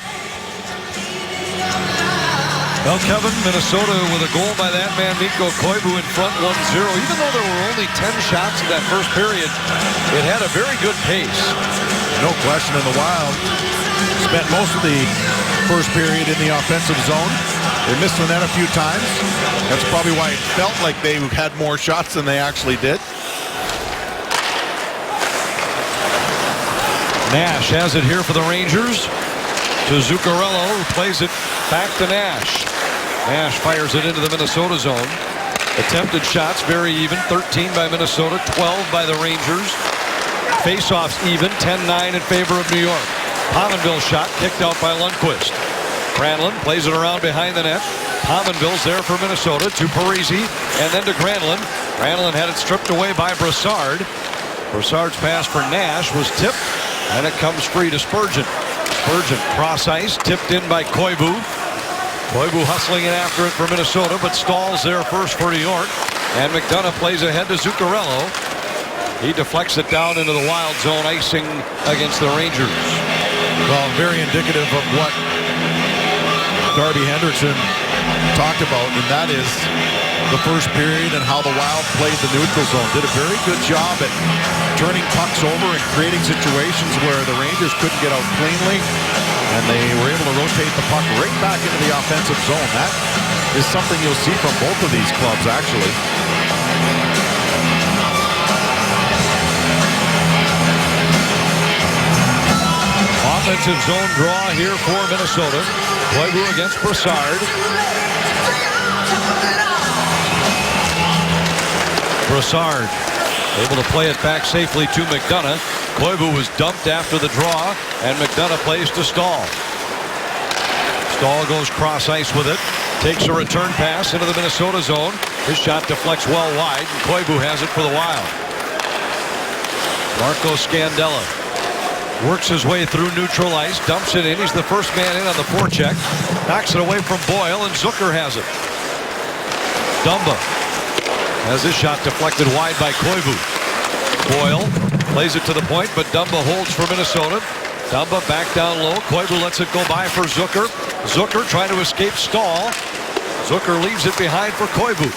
Well, Kevin, Minnesota with a goal by that man, Mikko Koivu, in front 1-0. Even though there were only 10 shots in that first period, it had a very good pace. No question, in the Wild spent most of the first period in the offensive zone. They missed the net a few times. That's probably why it felt like they had more shots than they actually did. Nash has it here for the Rangers. To Zuccarello, who plays it back to Nash. Nash fires it into the Minnesota zone. Attempted shots very even. 13 by Minnesota, 12 by the Rangers. Faceoffs even, 10-9 in favor of New York. Pominville shot kicked out by Lundqvist. Granlund plays it around behind the net. Pominville's there for Minnesota to Parisi and then to Granlund. Granlund had it stripped away by Brassard. Brassard's pass for Nash was tipped, and it comes free to Spurgeon. Spurgeon cross ice, tipped in by Koivu. Koivu hustling in after it for Minnesota, but Stahl's there first for New York. And McDonough plays ahead to Zuccarello. He deflects it down into the Wild zone, icing against the Rangers. Well, very indicative of what Darby Hendrickson talked about, and that is the first period and how the Wild played the neutral zone. Did a very good job at turning pucks over and creating situations where the Rangers couldn't get out cleanly, and they were able to rotate the puck right back into the offensive zone. That is something you'll see from both of these clubs, actually. Offensive zone draw here for Minnesota. Koivu against Brassard. Brassard able to play it back safely to McDonough. Koivu was dumped after the draw, and McDonough plays to Stahl. Stahl goes cross ice with it. Takes a return pass into the Minnesota zone. His shot deflects well wide, and Koivu has it for the Wild. Marco Scandella works his way through neutral ice, dumps it in. He's the first man in on the forecheck. Knocks it away from Boyle, and Zucker has it. Dumba has his shot deflected wide by Koivu. Boyle plays it to the point, but Dumba holds for Minnesota. Dumba back down low. Koivu lets it go by for Zucker. Zucker trying to escape Stahl. Zucker leaves it behind for Koivu.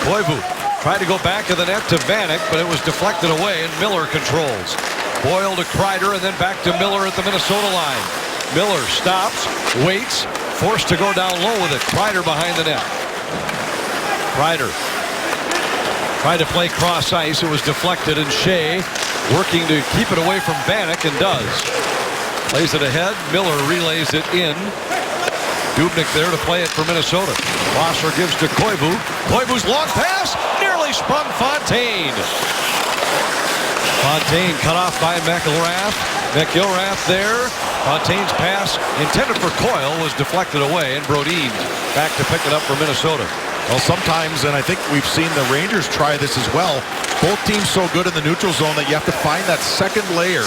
Koivu tried to go back of the net to Vanek, but it was deflected away, and Miller controls. Boyle to Kreider, and then back to Miller at the Minnesota line. Miller stops, waits, forced to go down low with it. Kreider behind the net. Kreider tried to play cross ice. It was deflected, and Shea working to keep it away from Vanek, and does. Plays it ahead. Miller relays it in. Dubnyk there to play it for Minnesota. Rosser gives to Koivu. Koivu's long pass nearly sprung Fontaine. Fontaine cut off by McIlrath. McIlrath there. Fontaine's pass intended for Coyle was deflected away, and Brodin back to pick it up for Minnesota. Well, sometimes, and I think we've seen the Rangers try this as well, both teams so good in the neutral zone that you have to find that second layer.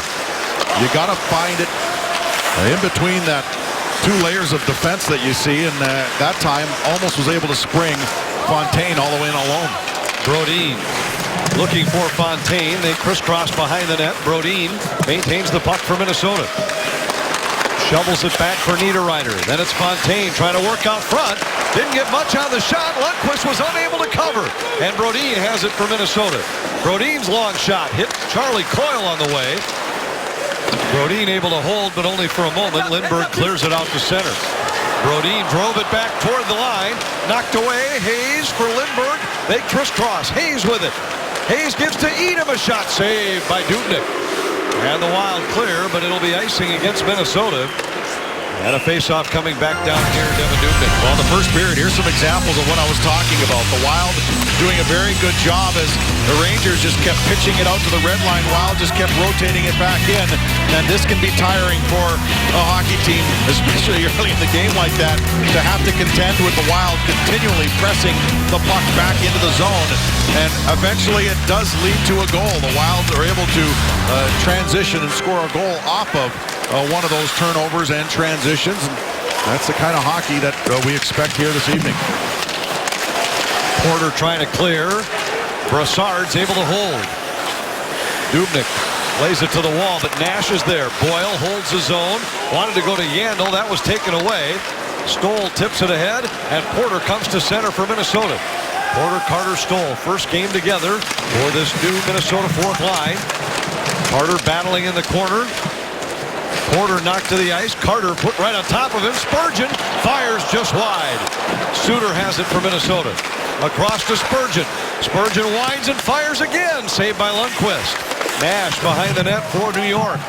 You got to find it in between that 2 layers of defense that you see, and that time almost was able to spring Fontaine all the way in alone. Brodin looking for Fontaine. They crisscross behind the net. Brodin maintains the puck for Minnesota. Shovels it back for Niederreiter. Then it's Fontaine trying to work out front. Didn't get much on the shot. Lundqvist was unable to cover. And Brodin has it for Minnesota. Brodin's long shot hit Charlie Coyle on the way. Brodin able to hold, but only for a moment. Lindbergh clears it out to center. Brodin drove it back toward the line. Knocked away. Hayes for Lindbergh. They crisscross. Hayes with it. Hayes gives to Edom a shot. Saved by Dubnyk. And the Wild clear, but it'll be icing against Minnesota. And a faceoff coming back down here, Devan Dubnyk. Well, the first period, here's some examples of what I was talking about. The Wild doing a very good job as the Rangers just kept pitching it out to the red line. Wild just kept rotating it back in. And this can be tiring for a hockey team, especially early in the game like that, to have to contend with the Wild continually pressing the puck back into the zone. And eventually it does lead to a goal. The Wild are able to transition and score a goal off of one of those turnovers and transitions. And that's the kind of hockey that we expect here this evening. Porter trying to clear. Brassard's able to hold. Dubnyk plays it to the wall, but Nash is there. Boyle holds his own. Wanted to go to Yandel. That was taken away. Stoll tips it ahead, and Porter comes to center for Minnesota. Porter, Carter, Stoll, first game together for this new Minnesota fourth line. Carter battling in the corner. Porter knocked to the ice. Carter put right on top of him. Spurgeon fires just wide. Suter has it for Minnesota. Across to Spurgeon. Spurgeon winds and fires again. Saved by Lundqvist. Nash behind the net for New York.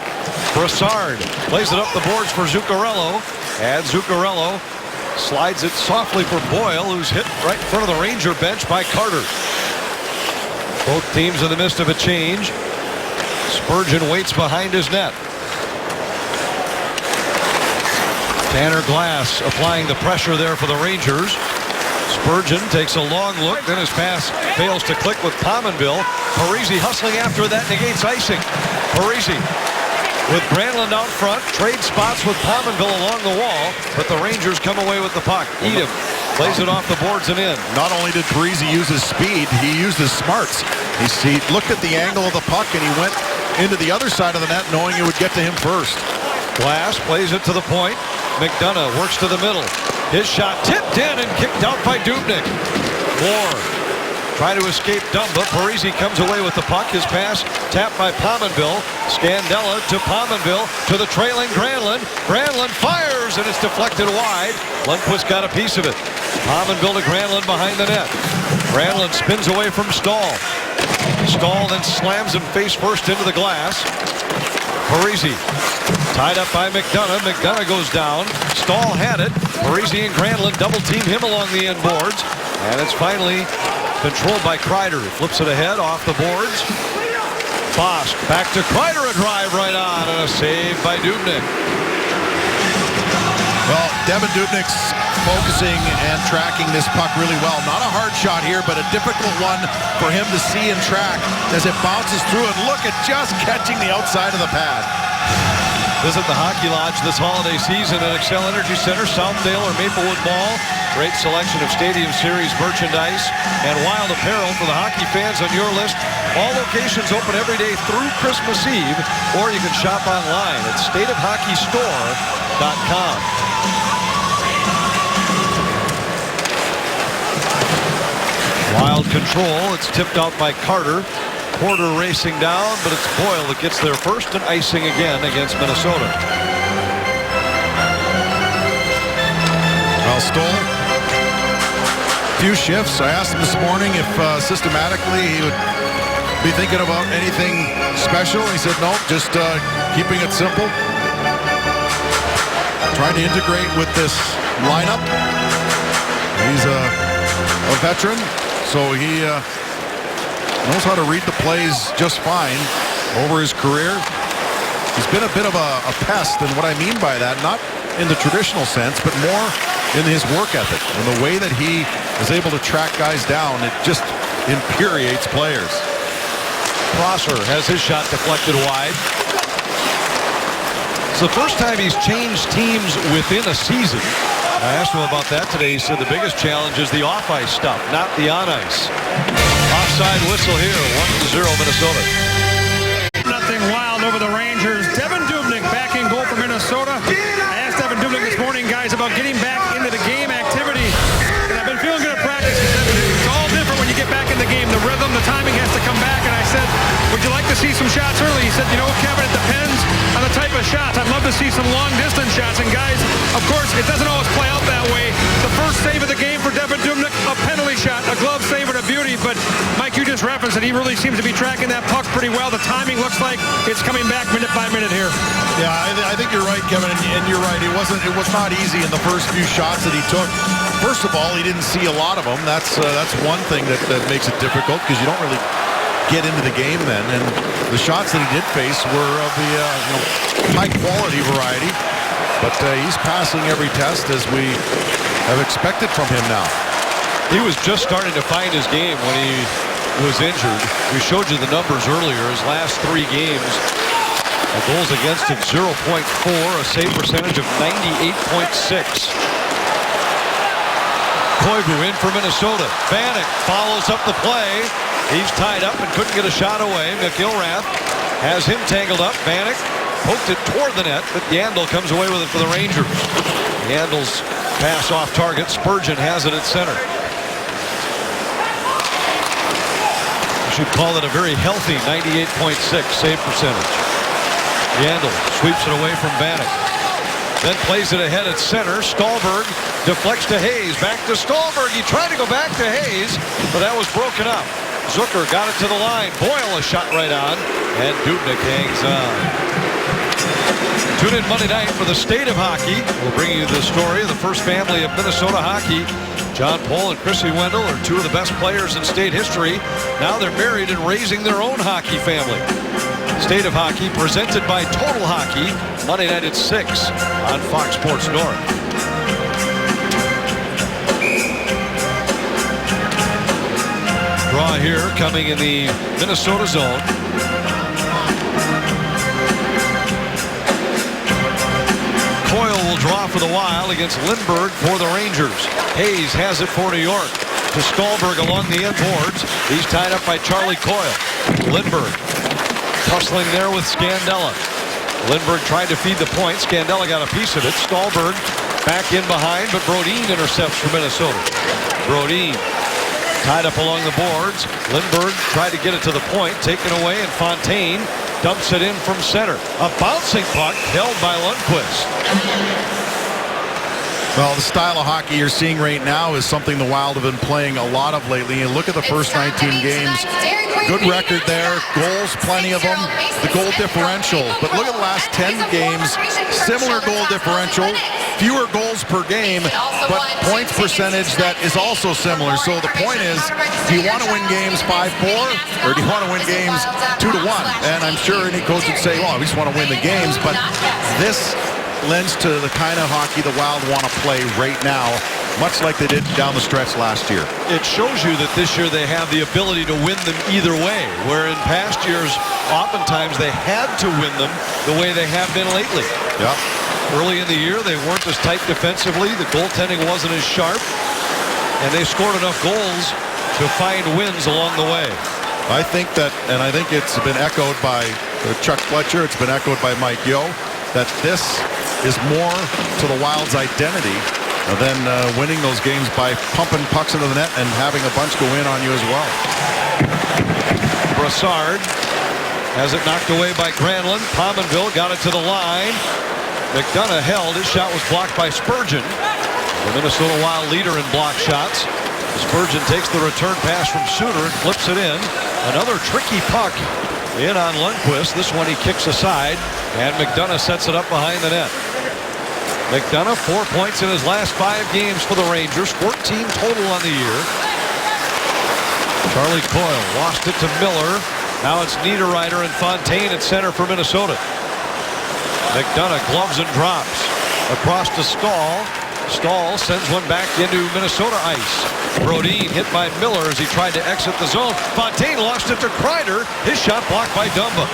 Brassard plays it up the boards for Zuccarello. And Zuccarello slides it softly for Boyle, who's hit right in front of the Ranger bench by Carter. Both teams in the midst of a change. Spurgeon waits behind his net. Tanner Glass applying the pressure there for the Rangers. Spurgeon takes a long look, then his pass fails to click with Pominville. Parise hustling after that, negates icing. Parise with Granlund out front, trade spots with Pominville along the wall, but the Rangers come away with the puck. Edom plays it off the boards and in. Not only did Parise use his speed, he used his smarts. He looked at the angle of the puck and he went into the other side of the net knowing it would get to him first. Glass plays it to the point. McDonough works to the middle. His shot tipped in and kicked out by Dubnyk. Moore trying to escape Dumba. Parise comes away with the puck. His pass tapped by Pominville. Scandella to Pominville to the trailing Granlund. Granlund fires and it's deflected wide. Lundqvist got a piece of it. Pominville to Granlund behind the net. Granlund spins away from Stahl. Stahl then slams him face first into the glass. Parise tied up by McDonough. McDonough goes down. Stahl had it. Parise and Granlund double team him along the end boards. And it's finally controlled by Kreider. Flips it ahead off the boards. Bosk back to Kreider, a drive right on and a save by Dubnyk. Well, Devan Dubnyk's focusing and tracking this puck really well. Not a hard shot here, but a difficult one for him to see and track as it bounces through. And look at just catching the outside of the pad. Visit the Hockey Lodge this holiday season at Xcel Energy Center, Southdale or Maplewood Mall. Great selection of Stadium Series merchandise and Wild apparel for the hockey fans on your list. All locations open every day through Christmas Eve, or you can shop online at stateofhockeystore.com. Wild control. It's tipped out by Carter. Porter racing down, but it's Boyle that gets there first and icing again against Minnesota. Well, Stoll, few shifts. I asked him this morning if systematically he would be thinking about anything special. He said, no, just keeping it simple. Trying to integrate with this lineup. He's a veteran, so he knows how to read the plays just fine over his career. He's been a bit of a pest, and what I mean by that, not in the traditional sense, but more in his work ethic and the way that he is able to track guys down. It just infuriates players. Prosser has his shot deflected wide. It's the first time he's changed teams within a season. I asked him about that today. He said the biggest challenge is the off-ice stuff, not the on-ice. Offside whistle here, 1-0 Minnesota. Nothing Wild over the Rangers. Devan Dubnyk back in goal for Minnesota. I asked Devan Dubnyk this morning, guys, about getting back into the game activity. And I've been feeling good at practice. He said it's all different when you get back in the game. The rhythm, the timing has to come back. And I said, would you like to see some shots early? He said, you know, Kevin, it depends on the type of shots. I'd love to see some long-distance shots. And guys, of course, it doesn't always play out that way. The first save of the game for Devan Dubnyk, a penalty shot, a glove save and a beauty. But Mike, you just referenced that he really seems to be tracking that puck pretty well. The timing looks like it's coming back minute by minute here. Yeah, I think you're right, Kevin, and you're right. It was not easy in the first few shots that he took. First of all, he didn't see a lot of them. That's one thing that makes it difficult, because you don't really get into the game then. And the shots that he did face were of the high quality variety. But he's passing every test as we have expected from him now. He was just starting to find his game when he was injured. We showed you the numbers earlier. His last 3 games, goals against of 0.4, a save percentage of 98.6. Koivu in for Minnesota. Vanek follows up the play. He's tied up and couldn't get a shot away. McIlrath has him tangled up. Vanek poked it toward the net, but Yandel comes away with it for the Rangers. Yandel's pass off target. Spurgeon has it at center. You should call it a very healthy 98.6 save percentage. Yandel sweeps it away from Vanek. Then plays it ahead at center. Stallberg deflects to Hayes. Back to Stallberg. He tried to go back to Hayes, but that was broken up. Zucker got it to the line. Boyle a shot right on, and Dubnyk hangs on. Tune in Monday night for the State of Hockey. We'll bring you the story of the first family of Minnesota hockey. John Paul and Chrissy Wendell are 2 of the best players in state history. Now they're married and raising their own hockey family. State of Hockey presented by Total Hockey, Monday night at 6 on Fox Sports North. Draw here coming in the Minnesota zone. Coyle will draw for the Wild against Lindbergh for the Rangers. Hayes has it for New York to Stallberg along the end boards. He's tied up by Charlie Coyle. Lindbergh tussling there with Scandella. Lindbergh tried to feed the point. Scandella got a piece of it. Stallberg back in behind, but Brodin intercepts for Minnesota. Brodin tied up along the boards. Lindbergh tried to get it to the point, taken away, and Fontaine dumps it in from center. A bouncing puck held by Lundqvist. Well, the style of hockey you're seeing right now is something the Wild have been playing a lot of lately. And look at the first 19 games. Good record there. Goals, plenty of them. The goal differential. But look at the last 10 games. Similar goal differential. Fewer goals per game, but points percentage that is also similar. So the point is, do you want to win games 5-4 or do you want to win games 2-1? And I'm sure any coach would say, well, we just want to win the games. But this lends to the kind of hockey the Wild want to play right now, much like they did down the stretch last year. It shows you that this year they have the ability to win them either way, where in past years, oftentimes they had to win them the way they have been lately. Yeah. Early in the year, they weren't as tight defensively. The goaltending wasn't as sharp, and they scored enough goals to find wins along the way. I think that, and I think it's been echoed by Chuck Fletcher, it's been echoed by Mike Yeo, that this is more to the Wild's identity than winning those games by pumping pucks into the net and having a bunch go in on you as well. Brassard has it knocked away by Granlund. Pominville got it to the line. McDonough held. His shot was blocked by Spurgeon. The Minnesota Wild leader in block shots. Spurgeon takes the return pass from Suter and flips it in. Another tricky puck in on Lundqvist. This one he kicks aside, and McDonough sets it up behind the net. McDonough 4 points in his last 5 games for the Rangers. 14 total on the year. Charlie Coyle lost it to Miller. Now it's Niederreiter and Fontaine at center for Minnesota. McDonough gloves and drops across to Stahl. Stahl sends one back into Minnesota ice. Brodin hit by Miller as he tried to exit the zone. Fontaine lost it to Kreider. His shot blocked by Dumba.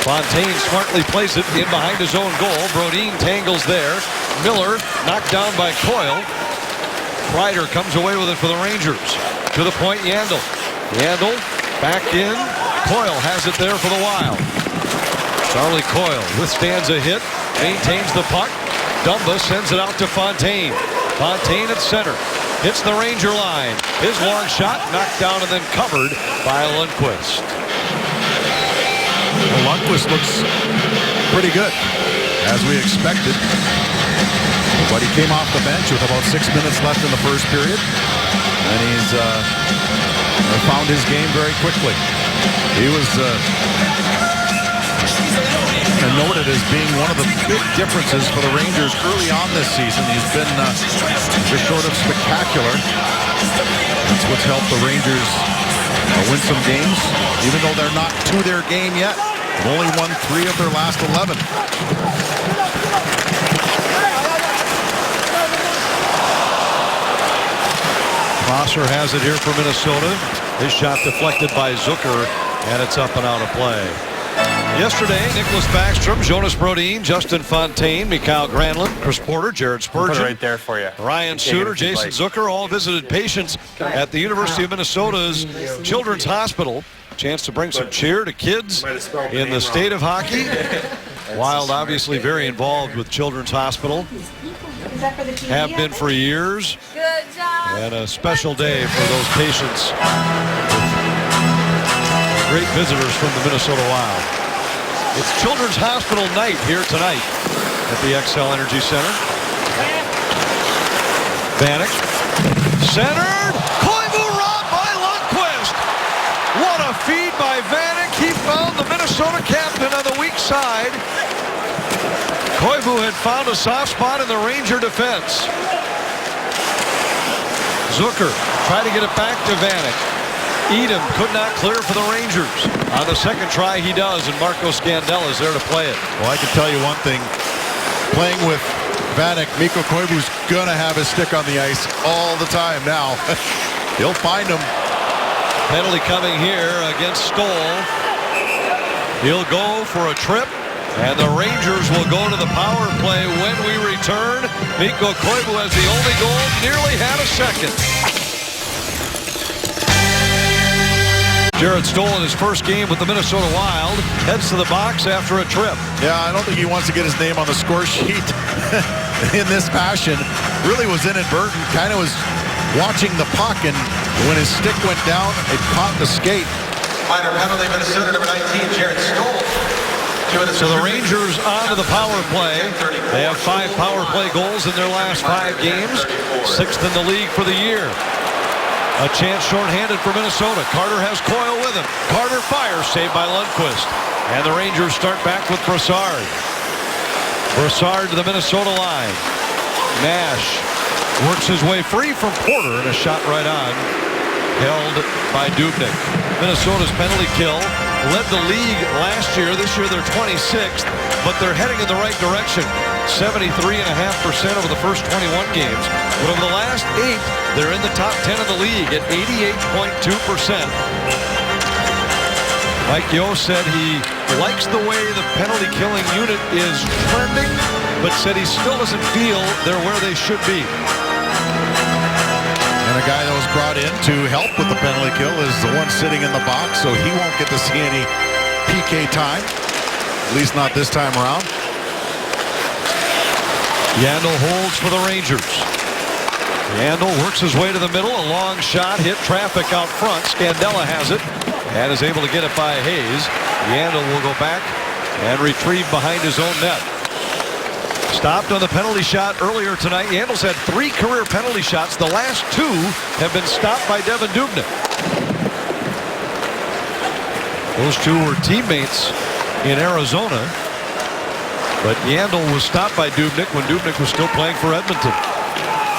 Fontaine smartly plays it in behind his own goal. Brodin tangles there. Miller knocked down by Coyle. Kreider comes away with it for the Rangers. To the point, Yandel. Yandel back in. Coyle has it there for the Wild. Charlie Coyle withstands a hit, maintains the puck. Dumba sends it out to Fontaine. Fontaine at center. Hits the Ranger line. His long shot knocked down and then covered by Lundqvist. Well, Lundqvist looks pretty good, as we expected. But he came off the bench with about 6 minutes left in the first period. And he's found his game very quickly. He was noted as being one of the big differences for the Rangers early on this season. He's been just short of spectacular. That's what's helped the Rangers win some games, even though they're not to their game yet. They've only won 3 of their last 11. Prosser has it here for Minnesota. His shot deflected by Zucker, and it's up and out of play. Yesterday, Nicholas Backstrom, Jonas Brodin, Justin Fontaine, Mikael Granlund, Chris Porter, Jared Spurgeon, Put it right there for you. Ryan Suter, Jason Zucker, all visited patients at the University of Minnesota's Children's Hospital. Chance to bring some cheer to kids in the state of hockey. Wild, obviously very involved with Children's Hospital. Have been for years. Good job. And a special day for those patients. Great visitors from the Minnesota Wild. It's Children's Hospital night here tonight at the XL Energy Center. Vanek, centered. Koivu robbed by Lundqvist. What a feed by Vanek. He found the Minnesota captain on the weak side. Koivu had found a soft spot in the Ranger defense. Zucker tried to get it back to Vanek. Edom could not clear for the Rangers. On the second try, he does, and Marco Scandella is there to play it. Well, I can tell you one thing. Playing with Vanek, Mikko Koivu's going to have his stick on the ice all the time now. He'll find him. Penalty coming here against Stoll. He'll go for a trip, and the Rangers will go to the power play when we return. Mikko Koivu has the only goal, nearly had a second. Jared Stoll in his first game with the Minnesota Wild heads to the box after a trip. Yeah, I don't think he wants to get his name on the score sheet in this fashion. Really was inadvertent. Kind of was watching the puck, and when his stick went down, it caught the skate. Minor penalty, Minnesota, number 19, Jared Stoll. So the Rangers onto the power play. They have 5 power play goals in their last 5 games. 6th in the league for the year. A chance shorthanded for Minnesota. Carter has Coyle with him. Carter fires, saved by Lundqvist. And the Rangers start back with Brassard. Brassard to the Minnesota line. Nash works his way free from Porter, and a shot right on. Held by Dubnyk. Minnesota's penalty kill led the league last year. This year they're 26th, but they're heading in the right direction. 73.5% over the first 21 games. But over the last 8, they're in the top 10 of the league at 88.2%. Mike Yeo said he likes the way the penalty killing unit is trending, but said he still doesn't feel they're where they should be. And a guy that was brought in to help with the penalty kill is the one sitting in the box, so he won't get to see any PK time, at least not this time around. Yandel holds for the Rangers. Yandel works his way to the middle. A long shot hit traffic out front. Scandella has it and is able to get it by Hayes. Yandel will go back and retrieve behind his own net. Stopped on the penalty shot earlier tonight. Yandel's had 3 career penalty shots. The last 2 have been stopped by Devan Dubnyk. Those 2 were teammates in Arizona. But Yandel was stopped by Dubnyk when Dubnyk was still playing for Edmonton.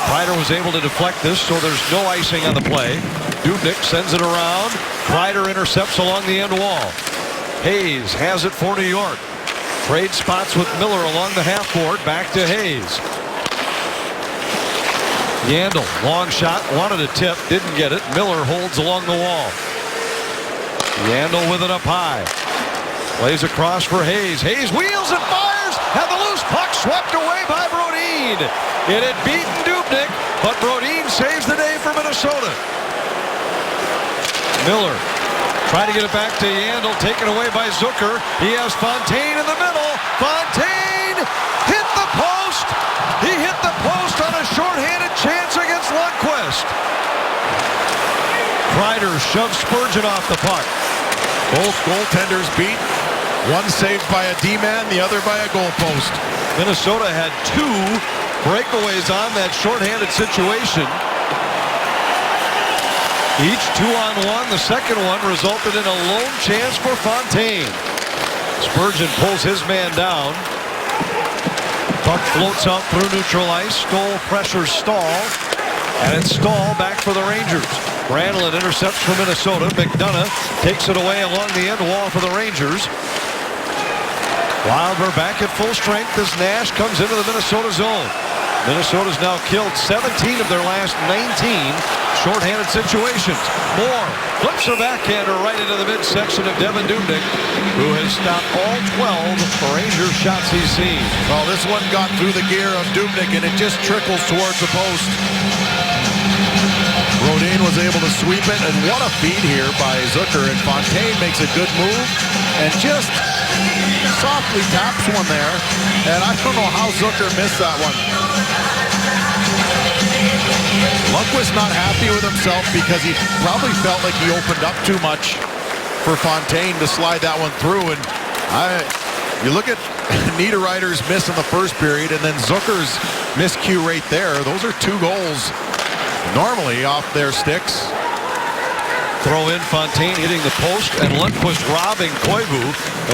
Kreider was able to deflect this, so there's no icing on the play. Dubnyk sends it around. Kreider intercepts along the end wall. Hayes has it for New York. Trade spots with Miller along the half board. Back to Hayes. Yandel, long shot, wanted a tip, didn't get it. Miller holds along the wall. Yandel with it up high. Plays across for Hayes. Hayes wheels and fires. Had the loose puck swept away by Brodin. It had beaten Dubnyk, but Brodin saves the day for Minnesota. Miller tried to get it back to Yandel, taken away by Zucker. He has Fontaine in the middle. Fontaine hit the post. He hit the post on a shorthanded chance against Lundqvist. Kreider shoves Spurgeon off the puck. Both goaltenders beat. One saved by a D-man, the other by a goalpost. Minnesota had 2 breakaways on that shorthanded situation. Each 2-on-1. The second one resulted in a lone chance for Fontaine. Spurgeon pulls his man down. Puck floats out through neutral ice. Stoll pressures Stahl. And it's Stahl back for the Rangers. Granlund intercepts for Minnesota. McDonough takes it away along the end wall for the Rangers. Wild are back at full strength as Nash comes into the Minnesota zone. Minnesota's now killed 17 of their last 19 shorthanded situations. Moore flips her backhander right into the midsection of Devin Dubnyk, who has stopped all 12 Rangers shots he's seen. Well, this one got through the gear of Dubnyk, and it just trickles towards the post. Rodin was able to sweep it, and what a feed here by Zucker, and Fontaine makes a good move and just softly taps one there, and I don't know how Zucker missed that one. Lundqvist not happy with himself because he probably felt like he opened up too much for Fontaine to slide that one through, and you look at Niederreiter's miss in the first period and then Zucker's miscue right there. Those are 2 goals normally off their sticks. Throw in Fontaine hitting the post and Lundqvist robbing Koivu,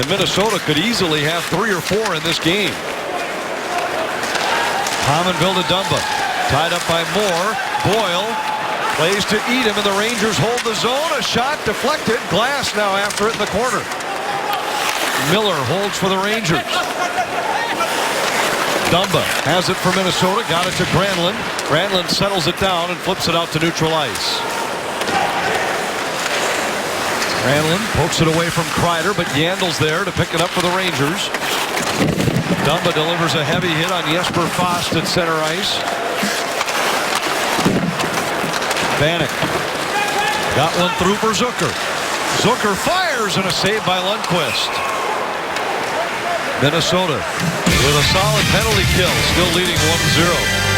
and Minnesota could easily have 3 or 4 in this game. Pominville to Dumba, tied up by Moore. Boyle plays to Edom, and the Rangers hold the zone. A shot deflected. Glass now after it in the corner. Miller holds for the Rangers. Dumba has it for Minnesota. Got it to Granlund. Granlund settles it down and flips it out to neutral ice. Granlund pokes it away from Kreider, but Yandel's there to pick it up for the Rangers. Dumba delivers a heavy hit on Jesper Fast at center ice. Vanek got one through for Zucker. Zucker fires, and a save by Lundqvist. Minnesota with a solid penalty kill, still leading 1-0.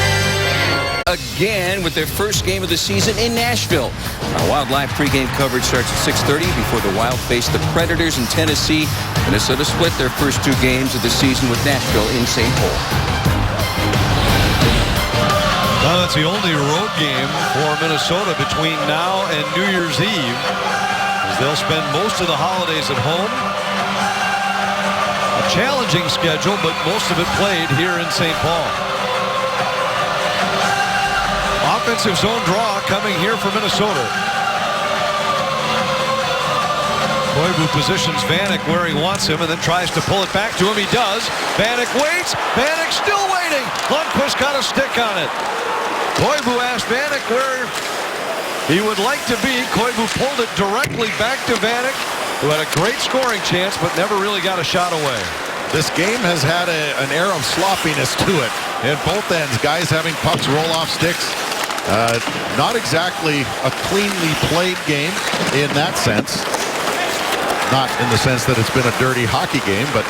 Again with their first game of the season in Nashville. Our Wild Live pregame coverage starts at 6:30 before the Wild face the Predators in Tennessee. Minnesota split their first 2 games of the season with Nashville in St. Paul. Well, that's the only road game for Minnesota between now and New Year's Eve, as they'll spend most of the holidays at home. A challenging schedule, but most of it played here in St. Paul. Offensive zone draw coming here for Minnesota. Koivu positions Vanek where he wants him and then tries to pull it back to him. He does. Vanek waits. Vanek still waiting. Lundqvist got a stick on it. Koivu asked Vanek where he would like to be. Koivu pulled it directly back to Vanek, who had a great scoring chance but never really got a shot away. This game has had an air of sloppiness to it in both ends. Guys having pucks roll off sticks. Not exactly a cleanly played game in that sense. Not in the sense that it's been a dirty hockey game, but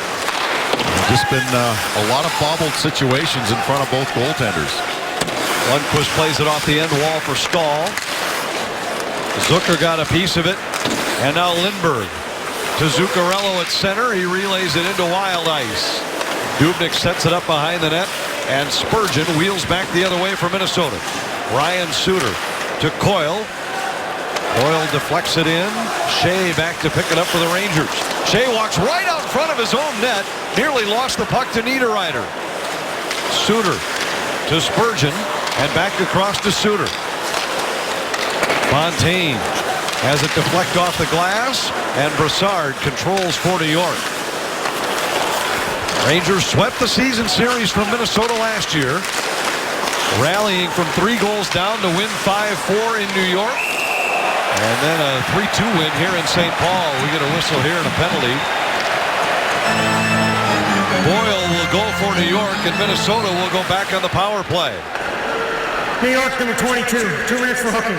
just been a lot of bobbled situations in front of both goaltenders. Lundqvist plays it off the end wall for Stahl. Zucker got a piece of it, and now Lindberg to Zuccarello at center. He relays it into wild ice. Dubnyk sets it up behind the net, and Spurgeon wheels back the other way for Minnesota. Ryan Suter to Coyle. Coyle deflects it in. Shea back to pick it up for the Rangers. Shea walks right out in front of his own net. Nearly lost the puck to Niederreiter. Suter to Spurgeon, and back across to Suter. Fontaine has it deflect off the glass, and Brassard controls for New York. Rangers swept the season series from Minnesota last year, rallying from 3 goals down to win 5-4 in New York, and then a 3-2 win here in St. Paul. We get a whistle here and a penalty. Boyle will go for New York, and Minnesota will go back on the power play. New York, number 22. 2 minutes for hooking.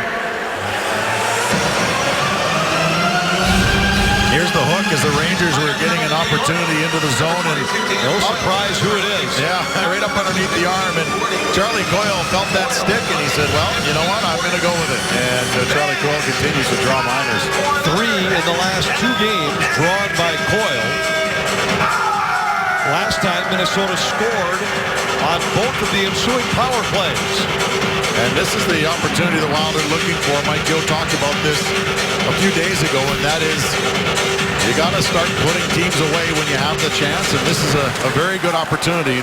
Here's the hook as the Rangers were getting an opportunity into the zone, and no surprise who it is. Yeah, right up underneath the arm, and Charlie Coyle felt that stick, and he said, well, you know what, I'm going to go with it. And Charlie Coyle continues to draw minors. 3 in the last 2 games drawn by Coyle. Last time Minnesota scored on both of the ensuing power plays. And this is the opportunity the Wild are looking for. Mike Joe talked about this a few days ago, and that is you got to start putting teams away when you have the chance, and this is a very good opportunity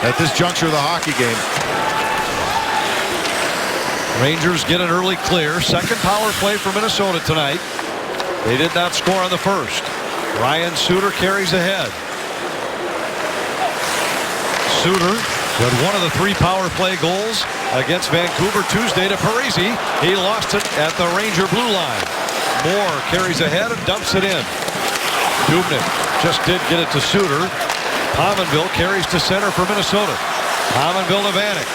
at this juncture of the hockey game. Rangers get an early clear. Second power play for Minnesota tonight. They did not score on the first. Ryan Suter carries ahead. Suter with one of the 3 power play goals against Vancouver Tuesday to Parise. He lost it at the Ranger blue line. Moore carries ahead and dumps it in. Dubnyk just did get it to Suter. Pominville carries to center for Minnesota. Pominville to Vanek.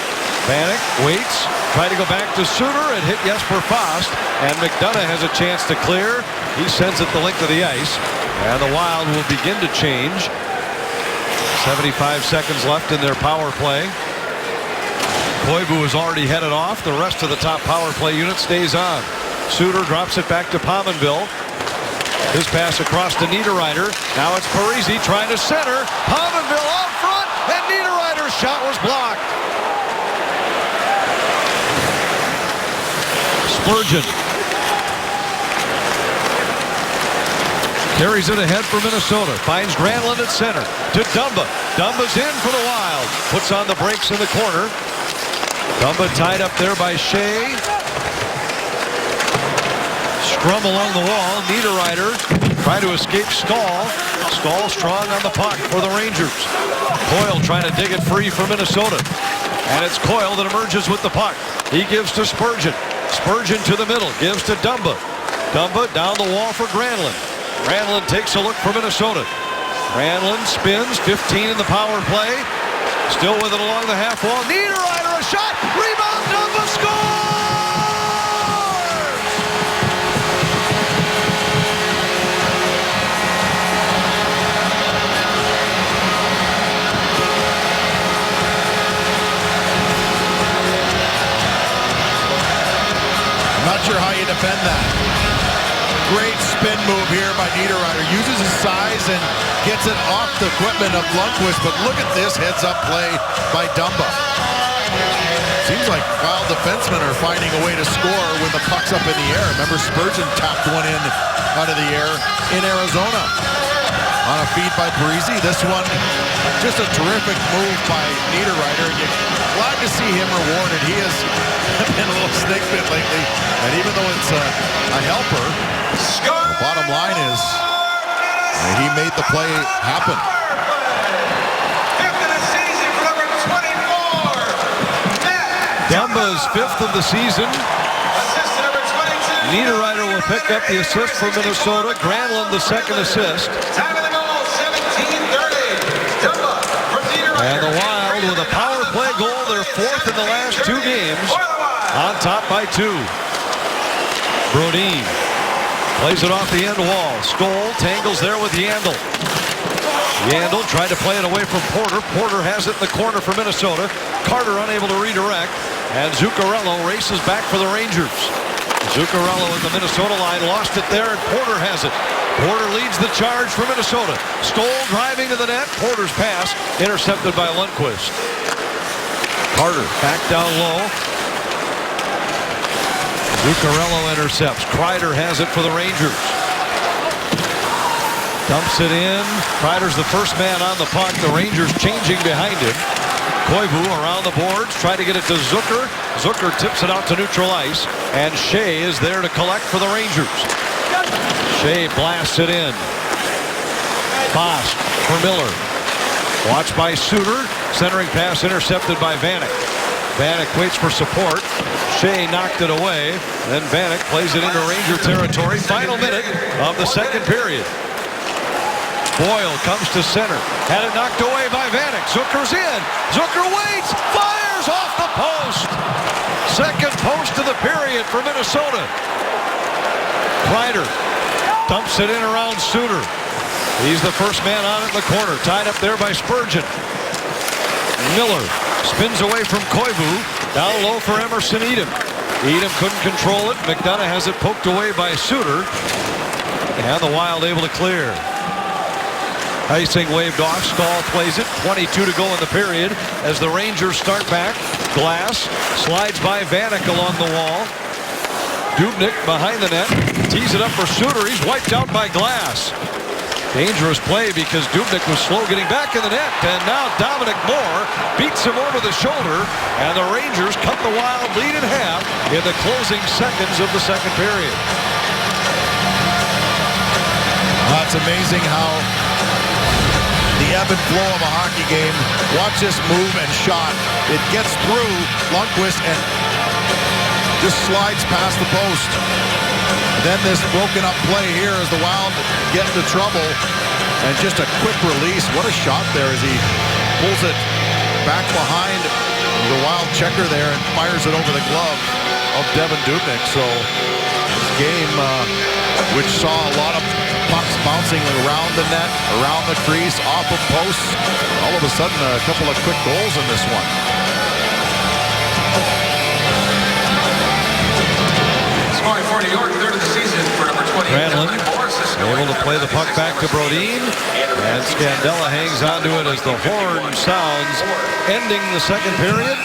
Vanek waits, tried to go back to Suter. It hit Jesper Fast, and McDonough has a chance to clear. He sends it the length of the ice, and the Wild will begin to change. 75 seconds left in their power play. Koivu is already headed off. The rest of the top power play unit stays on. Suter drops it back to Pominville. His pass across to Niederreiter. Now it's Parise trying to center. Pominville out front, and Niederreiter's shot was blocked. Spurgeon carries it ahead for Minnesota. Finds Granlund at center to Dumba. Dumba's in for the Wild. Puts on the brakes in the corner. Dumba tied up there by Shea. Scrum along the wall. Niederreiter trying to escape Stahl. Stahl strong on the puck for the Rangers. Coyle trying to dig it free for Minnesota. And it's Coyle that emerges with the puck. He gives to Spurgeon. Spurgeon to the middle. Gives to Dumba. Dumba down the wall for Granlund. Granlund takes a look for Minnesota. Granlund spins. 15 in the power play. Still with it along the half wall. Niederreiter a shot. Rebound. Dumba scores! Not sure how you defend that. Great spin move here by Niederreiter. Uses his size and gets it off the equipment of Lundqvist. But look at this heads-up play by Dumba. Seems like Wild defensemen are finding a way to score when the puck's up in the air. Remember, Spurgeon tapped one in out of the air in Arizona. On a feed by Parise. This one, just a terrific move by Niederreiter. You're glad to see him rewarded. He has been a little snake bit lately. And even though it's a helper, the bottom line is he made the play happen. Fifth of the season for number 24. Dumba's fifth of the season. Assist to number 22. Niederreiter will pick up the assist for Minnesota. Granlund the second assist. Time of the goal, 17:30. Dumba from Niederreiter. And the Wild with a power play goal. They're fourth in the last two games. On top by 2. Brodin plays it off the end wall. Stoll tangles there with Yandel. Yandel tried to play it away from Porter. Porter has it in the corner for Minnesota. Carter unable to redirect. And Zuccarello races back for the Rangers. Zuccarello at the Minnesota line lost it there, and Porter has it. Porter leads the charge for Minnesota. Stoll driving to the net. Porter's pass intercepted by Lundqvist. Carter back down low. Zuccarello intercepts. Kreider has it for the Rangers. Dumps it in. Kreider's the first man on the puck. The Rangers changing behind him. Koivu around the boards. Try to get it to Zucker. Zucker tips it out to neutral ice. And Shea is there to collect for the Rangers. Shea blasts it in. Bosch for Miller. Watched by Suter. Centering pass intercepted by Vanek. Vanek waits for support. Shea knocked it away. Then Vanek plays it into Ranger territory. Final minute of the second period. Boyle comes to center. Had it knocked away by Vanek. Zucker's in. Zucker waits. Fires off the post. Second post of the period for Minnesota. Kreider dumps it in around Suter. He's the first man on it in the corner. Tied up there by Spurgeon. Miller spins away from Koivu. Down low for Emerson Edom. Edom couldn't control it. McDonough has it poked away by Suter. And the Wild able to clear. Icing waved off. Stahl plays it. 22 to go in the period as the Rangers start back. Glass slides by Vanek along the wall. Dubnyk behind the net. Tees it up for Suter. He's wiped out by Glass. Dangerous play because Dubnyk was slow getting back in the net. And now Dominic Moore beats him over the shoulder. And the Rangers cut the Wild lead in half in the closing seconds of the second period. It's amazing how the ebb and flow of a hockey game. Watch this move and shot. It gets through Lundqvist and just slides past the post. then this broken up play here as the Wild get into trouble. And just a quick release. What a shot there as he pulls it back behind the Wild checker there and fires it over the glove of Devan Dubnyk. So this game, which saw a lot of pucks bouncing around the net, around the crease, off of posts, all of a sudden a couple of quick goals in this one. Scoring for New York, third of the season for number 20. Granlund able to play the puck back to Brodin, and Scandella hangs onto it as the horn sounds, ending the second period.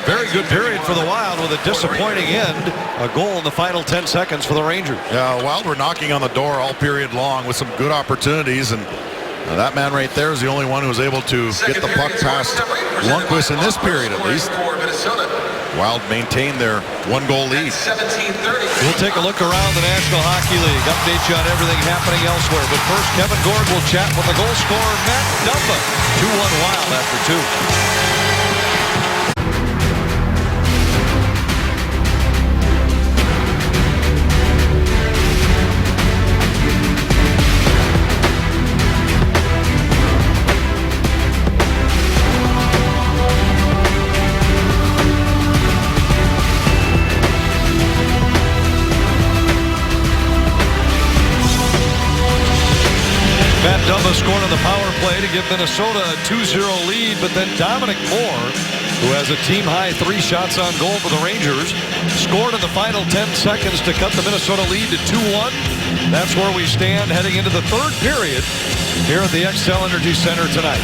Very good period for the Wild with a disappointing end. A goal in the final 10 seconds for the Rangers. Yeah, Wild were knocking on the door all period long with some good opportunities, and that man right there is the only one who was able to get the puck past Lundqvist in this period at least. Wild maintained their one-goal lead. We'll take a look around the National Hockey League, update you on everything happening elsewhere. But first, Kevin Gord will chat with the goal scorer, Matt Dumba. 2-1 Wild after 2. Matt Dumba scored on the power play to give Minnesota a 2-0 lead, but then Dominic Moore, who has a team-high 3 shots on goal for the Rangers, scored in the final 10 seconds to cut the Minnesota lead to 2-1. That's where we stand heading into the third period here at the Xcel Energy Center tonight.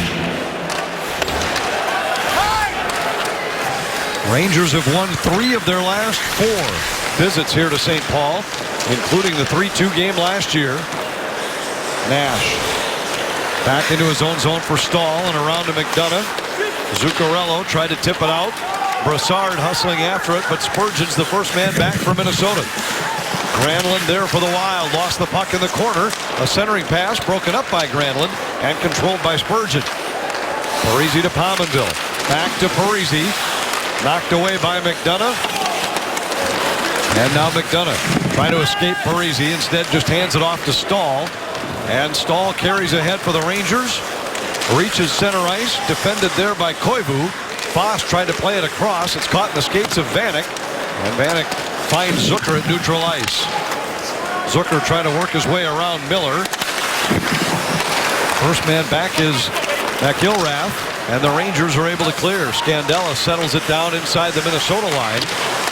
Rangers have won 3 of their last 4 visits here to St. Paul, including the 3-2 game last year. Nash back into his own zone for Stahl and around to McDonough. Zuccarello tried to tip it out. Brassard hustling after it, but Spurgeon's the first man back for Minnesota. Granlund there for the Wild. Lost the puck in the corner. A centering pass broken up by Granlund and controlled by Spurgeon. Parise to Pominville. Back to Parise. Knocked away by McDonough. And now McDonough trying to escape Parise. Instead just hands it off to Stahl. And Stahl carries ahead for the Rangers. Reaches center ice. Defended there by Koivu. Foss tried to play it across. It's caught in the skates of Vanek. And Vanek finds Zucker at neutral ice. Zucker trying to work his way around Miller. First man back is McIlrath. And the Rangers are able to clear. Scandella settles it down inside the Minnesota line.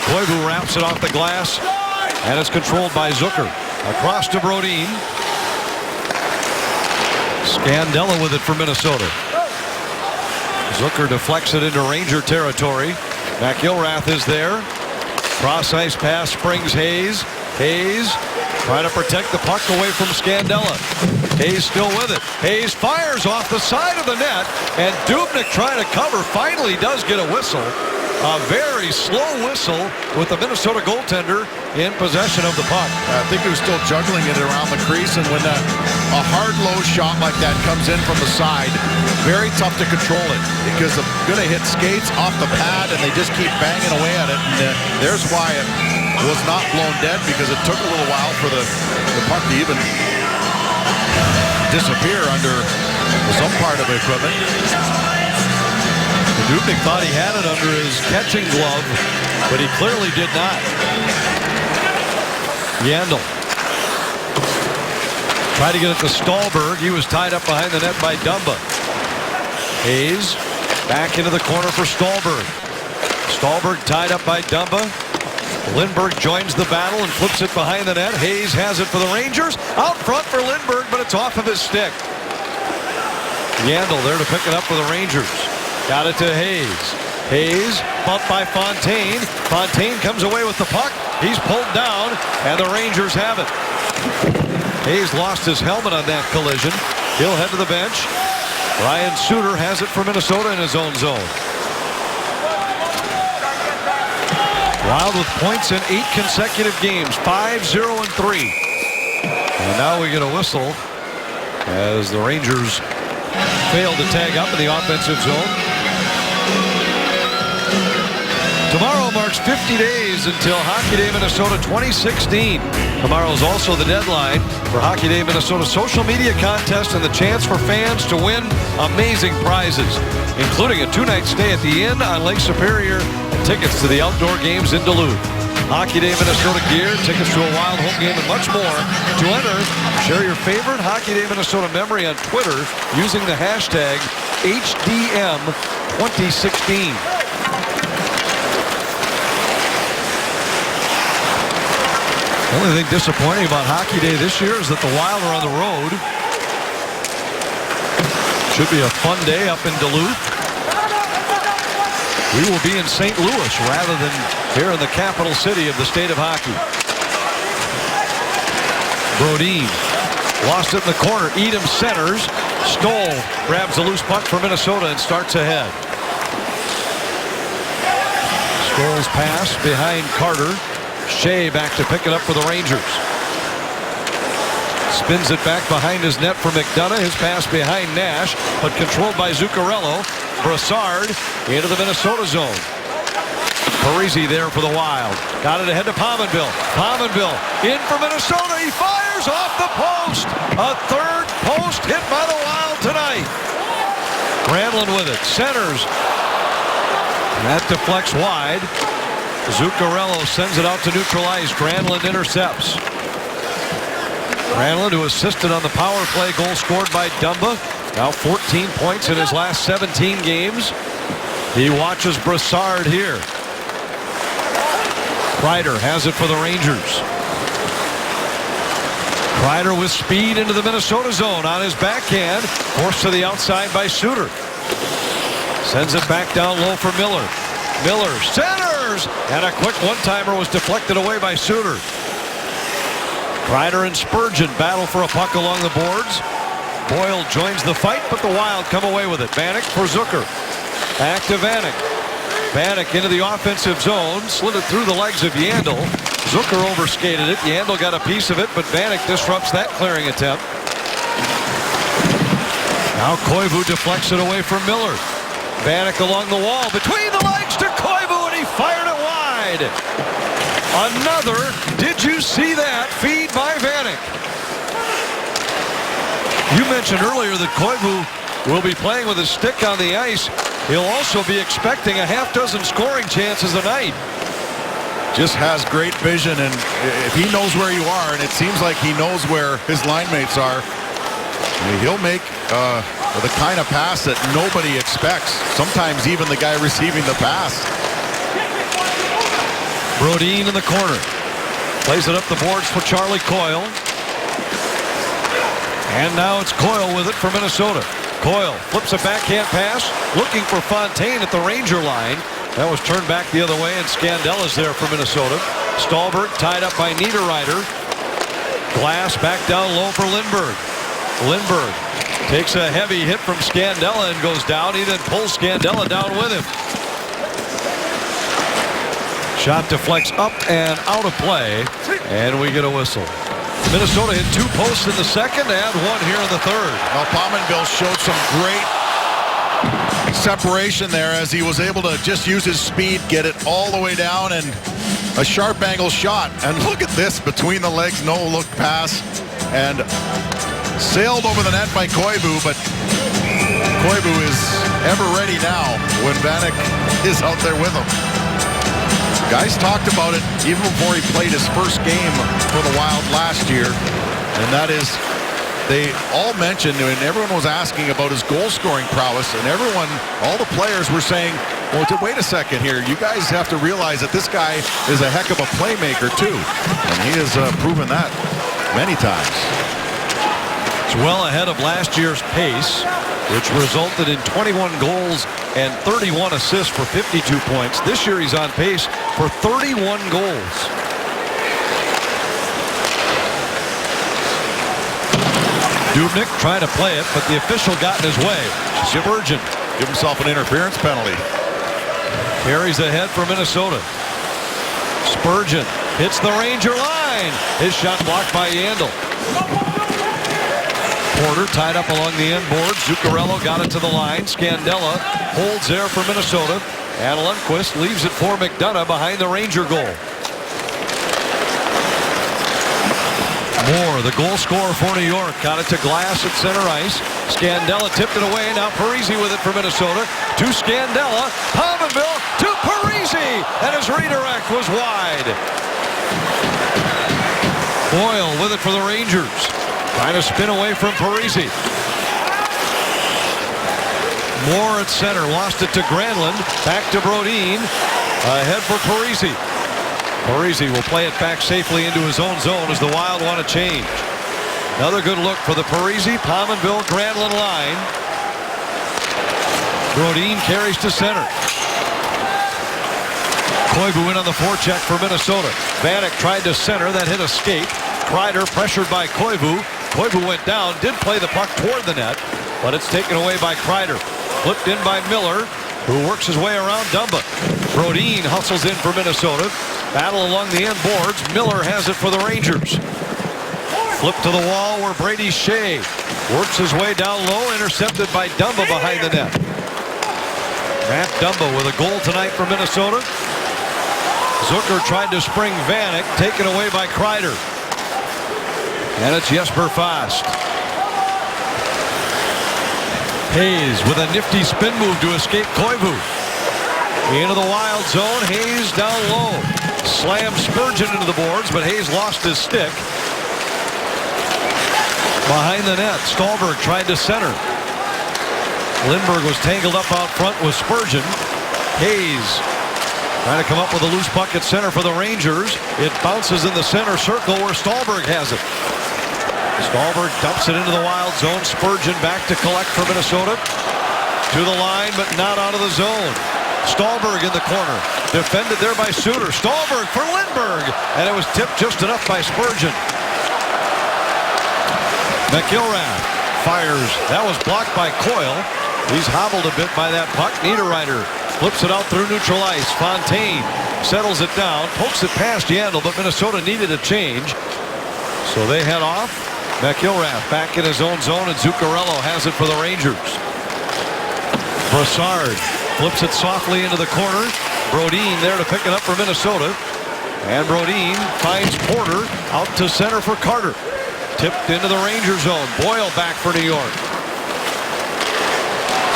Koivu wraps it off the glass. And it's controlled by Zucker. Across to Brodin. Scandella with it for Minnesota. Zucker deflects it into Ranger territory. McIlrath is there. Cross ice pass springs Hayes. Hayes trying to protect the puck away from Scandella. Hayes still with it. Hayes fires off the side of the net, and Dubnyk trying to cover finally does get a whistle. A very slow whistle with the Minnesota goaltender in possession of the puck. I think he was still juggling it around the crease, and when a hard low shot like that comes in from the side, very tough to control it because it's going to hit skates off the pad and they just keep banging away at it. And there's why it was not blown dead, because it took a little while for the puck to even disappear under some part of the equipment. Dubnyk thought he had it under his catching glove, but he clearly did not. Yandel tried to get it to Stallberg. He was tied up behind the net by Dumba. Hayes back into the corner for Stallberg. Stallberg tied up by Dumba. Lindbergh joins the battle and flips it behind the net. Hayes has it for the Rangers. Out front for Lindbergh, but it's off of his stick. Yandel there to pick it up for the Rangers. Got it to Hayes. Hayes bumped by Fontaine. Fontaine comes away with the puck. He's pulled down, and the Rangers have it. Hayes lost his helmet on that collision. He'll head to the bench. Ryan Suter has it for Minnesota in his own zone. Wild with points in 8 consecutive games, 5-0-3. And now we get a whistle as the Rangers fail to tag up in the offensive zone. Tomorrow marks Sports, 50 days until Hockey Day Minnesota 2016. Tomorrow is also the deadline for Hockey Day Minnesota social media contest and the chance for fans to win amazing prizes, including a 2-night stay at the Inn on Lake Superior and tickets to the outdoor games in Duluth. Hockey Day Minnesota gear, tickets to a Wild home game, and much more. To enter, share your favorite Hockey Day Minnesota memory on Twitter using the hashtag HDM2016. The only thing disappointing about Hockey Day this year is that the Wild are on the road. Should be a fun day up in Duluth. We will be in St. Louis rather than here in the capital city of the state of hockey. Brodin lost it in the corner. Edom centers. Stoll grabs the loose puck for Minnesota and starts ahead. Stoll's pass behind Carter. Shea back to pick it up for the Rangers. Spins it back behind his net for McDonough. His pass behind Nash, but controlled by Zuccarello. Brassard into the Minnesota zone. Parisi there for the Wild. Got it ahead to Pominville. Pominville in for Minnesota. He fires off the post. A third post hit by the Wild tonight. Granlund with it. Centers. That deflects wide. Zuccarello sends it out to neutralize. Granlund intercepts. Granlund, who assisted on the power play goal scored by Dumba. Now 14 points in his last 17 games. He watches Brassard here. Kreider has it for the Rangers. Kreider with speed into the Minnesota zone on his backhand. Forced to the outside by Suter. Sends it back down low for Miller. Miller centers. And a quick one-timer was deflected away by Suter. Kreider and Spurgeon battle for a puck along the boards. Boyle joins the fight, but the Wild come away with it. Vanek for Zucker. Back to Vanek. Vanek into the offensive zone. Slid it through the legs of Yandel. Zucker overskated it. Yandel got a piece of it, but Vanek disrupts that clearing attempt. Now Koivu deflects it away from Miller. Vanek along the wall. Between the legs to Koivu, and he fired it wide. Another, did you see that, feed by Vanek. You mentioned earlier that Koivu will be playing with his stick on the ice. He'll also be expecting a half dozen scoring chances a night. Just has great vision, and if he knows where you are, and it seems like he knows where his line mates are, he'll make the kind of pass that nobody expects. Sometimes even the guy receiving the pass. Brodin in the corner. Plays it up the boards for Charlie Coyle. And now it's Coyle with it for Minnesota. Coyle flips a backhand pass, looking for Fontaine at the Ranger line. That was turned back the other way, and Scandella's there for Minnesota. Stallberg tied up by Niederreiter. Glass back down low for Lindbergh. Lindbergh takes a heavy hit from Scandella and goes down. He then pulls Scandella down with him. Shot deflects up and out of play, and we get a whistle. Minnesota hit 2 posts in the second and 1 here in the third. Well, Pominville showed some great separation there as he was able to just use his speed, get it all the way down, and a sharp angle shot. And look at this, between the legs, no look pass, and sailed over the net by Koivu, but Koivu is ever ready now when Vanek is out there with him. Guys talked about it even before he played his first game for the Wild last year, and that is, they all mentioned, and everyone was asking about his goal-scoring prowess, and everyone, all the players were saying, well, wait a second here, you guys have to realize that this guy is a heck of a playmaker too, and he has proven that many times. It's well ahead of last year's pace, which resulted in 21 goals and 31 assists for 52 points. This year he's on pace for 31 goals. Dubnyk trying to play it, but the official got in his way. Spurgeon give himself an interference penalty. Carries ahead for Minnesota. Spurgeon hits the Ranger line. His shot blocked by Yandel. Porter tied up along the end board. Zuccarello got it to the line. Scandella holds there for Minnesota. And Lundqvist leaves it for McDonough behind the Ranger goal. Moore, the goal scorer for New York, got it to Glass at center ice. Scandella tipped it away. Now Parise with it for Minnesota. To Scandella. Pominville to Parise. And his redirect was wide. Boyle with it for the Rangers. Trying to spin away from Parise. Moore at center. Lost it to Granlund. Back to Brodin. Ahead for Parise. Parise will play it back safely into his own zone as the Wild want to change. Another good look for the Parise, Pominville, Granlund line. Brodin carries to center. Koivu in on the forecheck for Minnesota. Vanek tried to center. That hit a skate. Kreider pressured by Koivu. Koivu went down. Did play the puck toward the net, but it's taken away by Kreider. Flipped in by Miller, who works his way around Dumba. Brodin hustles in for Minnesota. Battle along the end boards. Miller has it for the Rangers. Flip to the wall where Brady Shea works his way down low. Intercepted by Dumba behind the net. Matt Dumba with a goal tonight for Minnesota. Zucker tried to spring Vanek. Taken away by Kreider. And it's Jesper Fast. Hayes with a nifty spin move to escape Koivu. Into the Wild zone. Hayes down low. Slams Spurgeon into the boards, but Hayes lost his stick. Behind the net, Stallberg tried to center. Lindbergh was tangled up out front with Spurgeon. Hayes trying to come up with a loose puck at center for the Rangers. It bounces in the center circle where Stallberg has it. Stallberg dumps it into the Wild zone. Spurgeon back to collect for Minnesota. To the line, but not out of the zone. Stallberg in the corner. Defended there by Suter. Stallberg for Lindbergh. And it was tipped just enough by Spurgeon. McIlrath fires. That was blocked by Coyle. He's hobbled a bit by that puck. Niederreiter flips it out through neutral ice. Fontaine settles it down. Pokes it past Yandel, but Minnesota needed a change. So they head off. McIlrath back in his own zone, and Zuccarello has it for the Rangers. Brassard flips it softly into the corner. Brodin there to pick it up for Minnesota. And Brodin finds Porter out to center for Carter. Tipped into the Ranger zone. Boyle back for New York.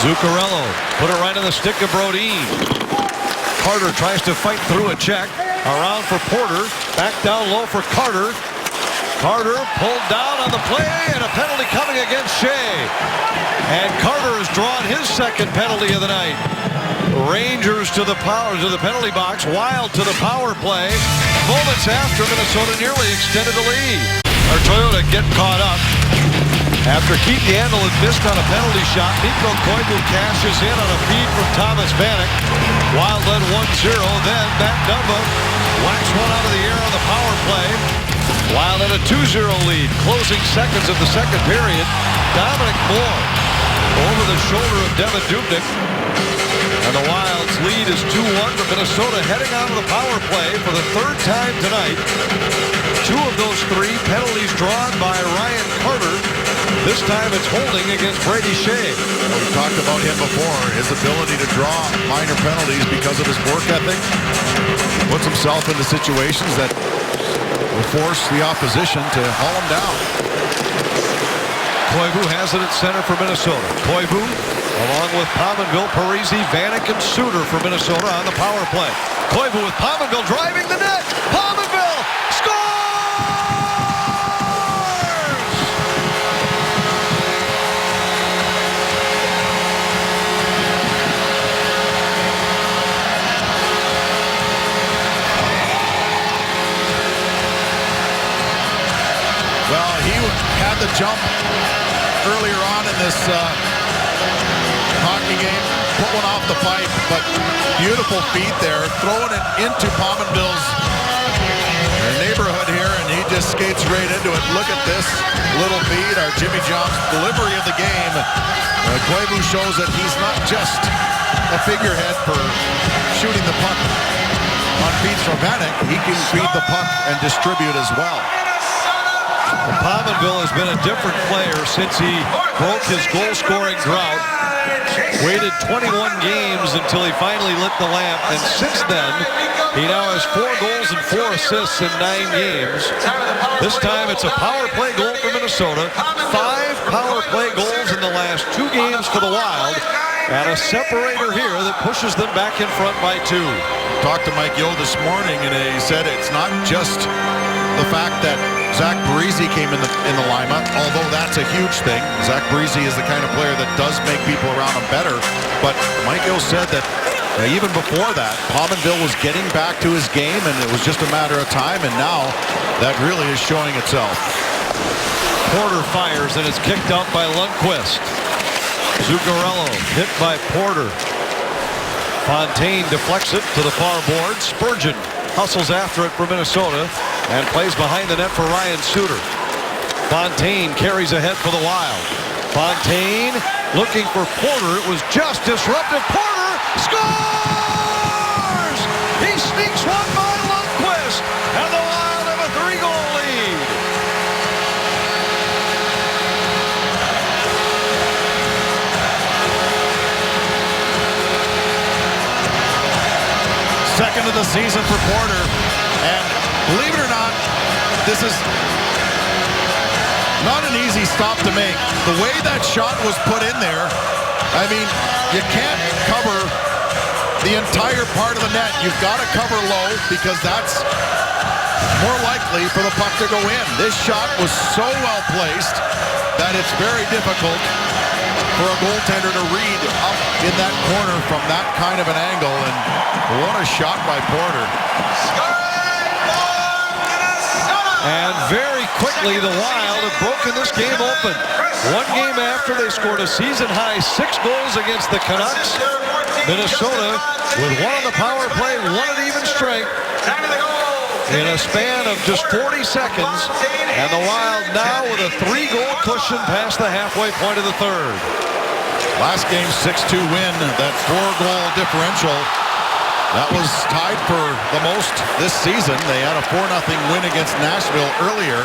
Zuccarello put it right in the stick of Brodin. Carter tries to fight through a check. Around for Porter. Back down low for Carter. Carter pulled down on the play, and a penalty coming against Shea. And Carter has drawn his second penalty of the night. Rangers to the penalty box. Wild to the power play. Moments after, Minnesota nearly extended the lead. Our Toyota get caught up. After Keith Yandel had missed on a penalty shot, Mikko Koivu cashes in on a feed from Thomas Vanek. Wild led 1-0. Then Matt Dumba whacks one out of the air on the power play. Wild had a 2-0 lead. Closing seconds of the second period. Dominic Moore over the shoulder of Devin Dubnyk. And the Wild's lead is 2-1, but Minnesota heading on to the power play for the third time tonight. Two of those three penalties drawn by Ryan Carter. This time it's holding against Brady Shea. Well, we talked about him before, his ability to draw minor penalties because of his work ethic. Puts himself into situations that will force the opposition to haul him down. Koivu has it at center for Minnesota. Koivu, along with Pominville, Parise, Vanek, and Suter for Minnesota on the power play. Koivu with Pominville driving the net. Pominville scores! Well, he had the jump earlier on in this hockey game. Put one off the pipe, but beautiful feet there. Throwing it into Pominville's neighborhood here, and he just skates right into it. Look at this little feed. Our Jimmy Johns delivery of the game. Koivu shows that he's not just a figurehead for shooting the puck on feeds from Vanek. He can feed the puck and distribute as well. Pominville has been a different player since he broke his goal-scoring drought. Waited 21 games until he finally lit the lamp, and since then, he now has 4 goals and 4 assists in 9 games. This time, it's a power play goal for Minnesota, 5 power play goals in the last 2 games for the Wild, and a separator here that pushes them back in front by 2. Talked to Mike Yeo this morning, and he said it's not just the fact that Zach Parise came in the lineup, although that's a huge thing. Zach Parise is the kind of player that does make people around him better. But Mike Yeo said that even before that, Pominville was getting back to his game, and it was just a matter of time, and now that really is showing itself. Porter fires, and it's kicked out by Lundqvist. Zuccarello hit by Porter. Fontaine deflects it to the far board. Spurgeon hustles after it for Minnesota and plays behind the net for Ryan Suter. Fontaine carries ahead for the Wild. Fontaine looking for Porter. It was just disruptive. Porter scores! He sneaks one by Lundqvist, and the Wild have a 3-goal lead. Second of the season for Porter, and believe it or not, this is not an easy stop to make. The way that shot was put in there, I mean, you can't cover the entire part of the net. You've got to cover low because that's more likely for the puck to go in. This shot was so well placed that it's very difficult for a goaltender to read up in that corner from that kind of an angle, and what a shot by Porter. And very quickly, the Wild have broken this game open. One game after they scored a season-high 6 goals against the Canucks. Minnesota with 1 on the power play, 1 at even strength. In a span of just 40 seconds, and the Wild now with a 3-goal cushion past the halfway point of the third. Last game, 6-2 win, that 4-goal differential. That was tied for the most this season. They had a 4-0 win against Nashville earlier.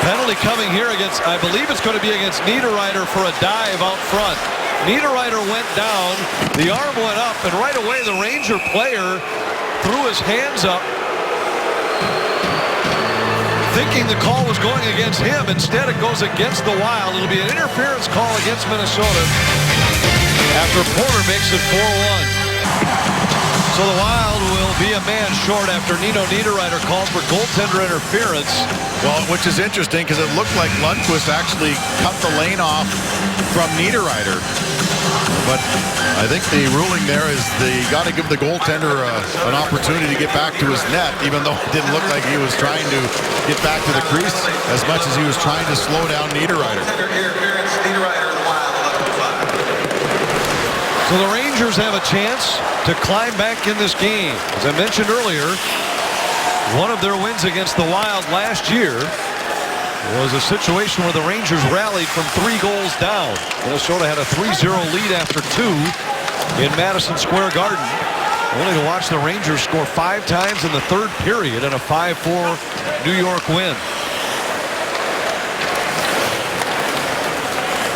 Penalty coming here against, I believe it's going to be against Niederreiter for a dive out front. Niederreiter went down, the arm went up, and right away the Ranger player threw his hands up, thinking the call was going against him. Instead, it goes against the Wild. It'll be an interference call against Minnesota after Porter makes it 4-1. So the Wild will be a man short after Nino Niederreiter called for goaltender interference. Well, which is interesting because it looked like Lundqvist actually cut the lane off from Niederreiter. But I think the ruling there is they got to give the goaltender an opportunity to get back to his net, even though it didn't look like he was trying to get back to the crease as much as he was trying to slow down Niederreiter. So the Rangers have a chance to climb back in this game. As I mentioned earlier, one of their wins against the Wild last year was a situation where the Rangers rallied from 3 goals down. Minnesota had a 3-0 lead after 2 in Madison Square Garden. Only to watch the Rangers score 5 times in the third period and a 5-4 New York win.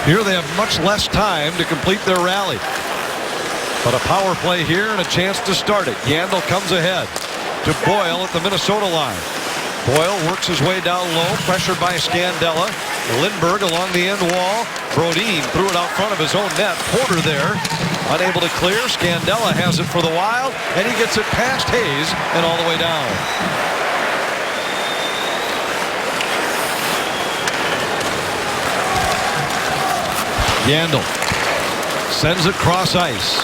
Here they have much less time to complete their rally. But a power play here and a chance to start it. Yandel comes ahead to Boyle at the Minnesota line. Boyle works his way down low, pressured by Scandella. Lindbergh along the end wall. Brodin threw it out front of his own net. Porter there, unable to clear. Scandella has it for the Wild, and he gets it past Hayes and all the way down. Yandel sends it cross ice.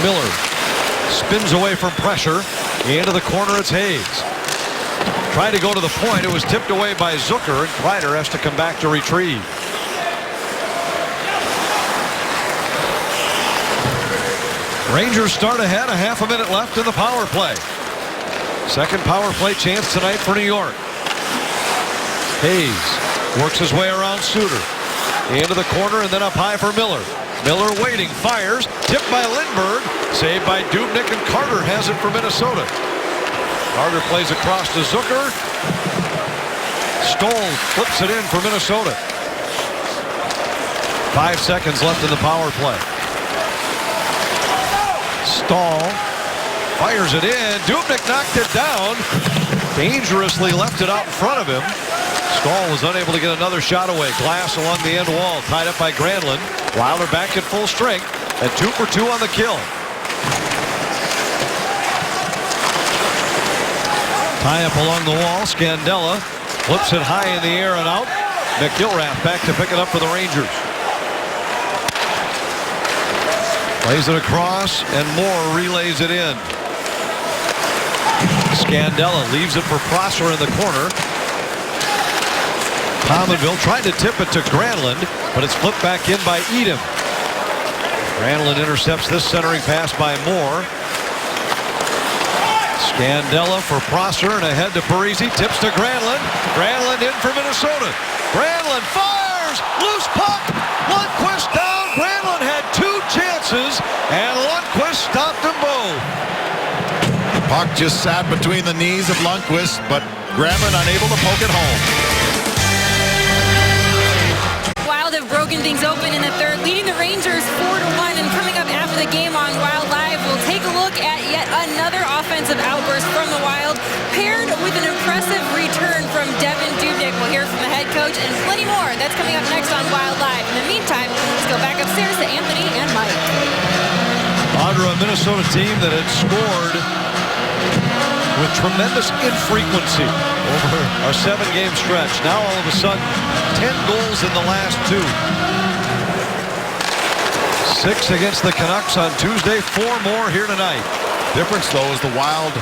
Miller spins away from pressure. Into the corner, it's Hayes. Trying to go to the point. It was tipped away by Zucker, and Kreider has to come back to retrieve. Rangers start ahead, a half a minute left in the power play. Second power play chance tonight for New York. Hayes works his way around Suter. Into the corner and then up high for Miller. Miller waiting, fires, tipped by Lindbergh, saved by Dubnyk, and Carter has it for Minnesota. Carter plays across to Zucker. Stoll flips it in for Minnesota. 5 seconds left in the power play. Stahl fires it in. Dubnyk knocked it down. Dangerously left it out in front of him. Stahl was unable to get another shot away. Glass along the end wall, tied up by Granlund. Wilder back at full strength, and 2 for 2 on the kill. Tie up along the wall. Scandella flips it high in the air and out. McIlrath back to pick it up for the Rangers. Plays it across, and Moore relays it in. Scandella leaves it for Prosser in the corner. Pominville tried to tip it to Granlund, but it's flipped back in by Edom. Granlund intercepts this centering pass by Moore. Scandella for Prosser and ahead to Parise. Tips to Granlund. Granlund in for Minnesota. Granlund fires. Loose puck. Lundqvist down. Granlund had 2 chances, and Lundqvist stopped them both. Puck just sat between the knees of Lundqvist, but Granlund unable to poke it home. Wild have broken things open in the third, leading the Rangers 4-1. And coming up after the game on Wild Live, we'll take a look at yet another offensive outburst from the Wild, paired with an impressive return from Devan Dubnyk. We'll hear from the head coach and plenty more. That's coming up next on Wild Live. In the meantime, let's go back upstairs to Anthony and Mike. Under a Minnesota team that had scored with tremendous infrequency over a 7-game stretch. Now all of a sudden, 10 goals in the last 2. 6 against the Canucks on Tuesday, 4 more here tonight. Difference, though, is the Wild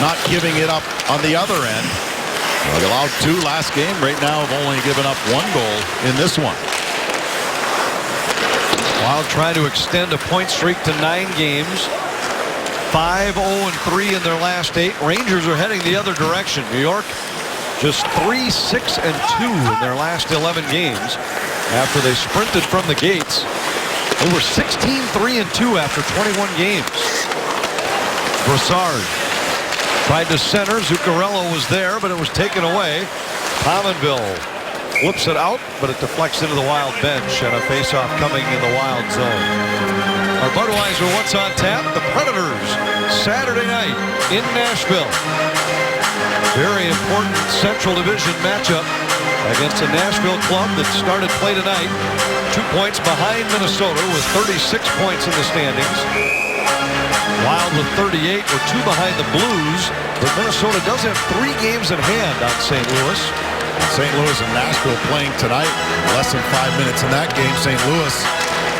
not giving it up on the other end. They allowed 2 last game. Right now have only given up 1 goal in this one. Wild trying to extend a point streak to 9 games. 5-0-3 in their last 8. Rangers are heading the other direction. New York just 3-6-2 in their last 11 games after they sprinted from the gates. They were 16-3-2 after 21 games. Brassard tried to center. Zuccarello was there, but it was taken away. Pominville flips it out, but it deflects into the Wild bench, and a faceoff coming in the Wild zone. Our Budweiser, what's on tap? The Predators, Saturday night in Nashville. Very important Central Division matchup against a Nashville club that started play tonight 2 points behind Minnesota with 36 points in the standings. Wild with 38. We're 2 behind the Blues, but Minnesota does have 3 games in hand on St. Louis. St. Louis and Nashville playing tonight. Less than 5 minutes in that game. St. Louis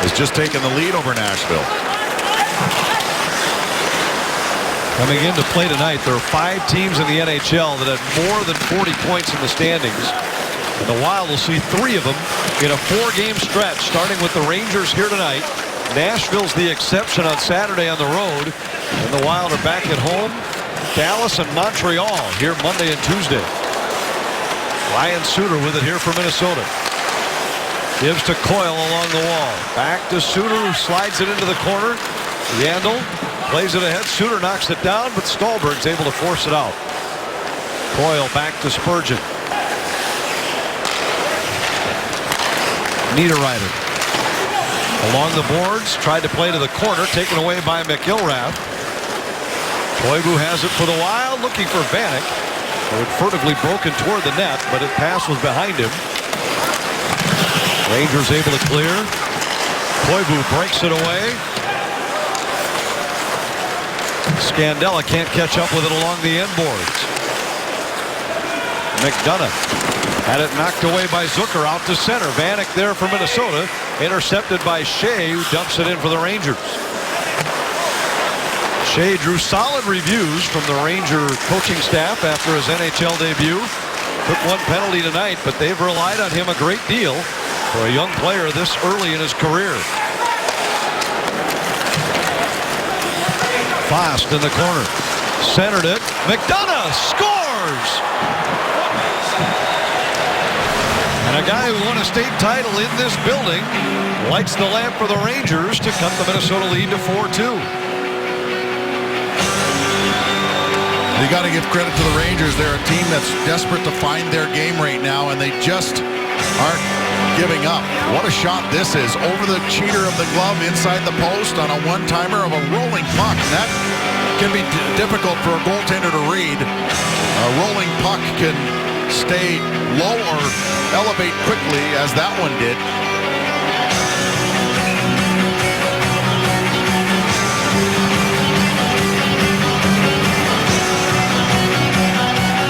has just taken the lead over Nashville. Coming into play tonight, there are 5 teams in the NHL that had more than 40 points in the standings. And the Wild will see 3 of them in a 4-game stretch, starting with the Rangers here tonight. Nashville's the exception on Saturday on the road. And the Wild are back at home. Dallas and Montreal here Monday and Tuesday. Ryan Suter with it here for Minnesota. Gives to Coyle along the wall. Back to Suter, who slides it into the corner. Yandel plays it ahead. Suter knocks it down, but Stallberg's able to force it out. Coyle back to Spurgeon. Niederreiter along the boards, tried to play to the corner, taken away by McIlrath. Koivu has it for the Wild, looking for Vanek. It furtively broken toward the net, but it pass was behind him. Rangers able to clear. Koivu breaks it away. Scandella can't catch up with it along the end boards. McDonough had it knocked away by Zucker out to center. Vanek there for Minnesota. Intercepted by Shea, who dumps it in for the Rangers. Shea drew solid reviews from the Ranger coaching staff after his NHL debut. Took 1 penalty tonight, but they've relied on him a great deal for a young player this early in his career. Fast in the corner. Centered it. McDonough scores! And a guy who won a state title in this building lights the lamp for the Rangers to cut the Minnesota lead to 4-2. You got to give credit to the Rangers. They're a team that's desperate to find their game right now, and they just aren't giving up. What a shot this is. Over the cheater of the glove inside the post on a one-timer of a rolling puck. And that can be difficult for a goaltender to read. A rolling puck can stay low or elevate quickly, as that one did.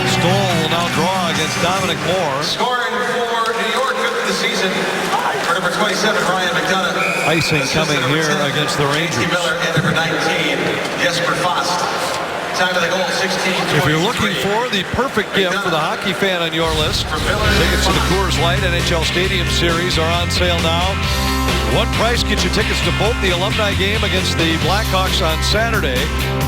Stoll will now draw against Dominic Moore. Scoring for New York the season, for number 27, Ryan McDonough. Icing coming here against the Rangers. Miller and number 19, Jesper Fast. Time of the goal, 16-23. If you're looking for the perfect gift for the hockey fan on your list, tickets to the Coors Light NHL Stadium Series are on sale now. One price gets you tickets to both the alumni game against the Blackhawks on Saturday,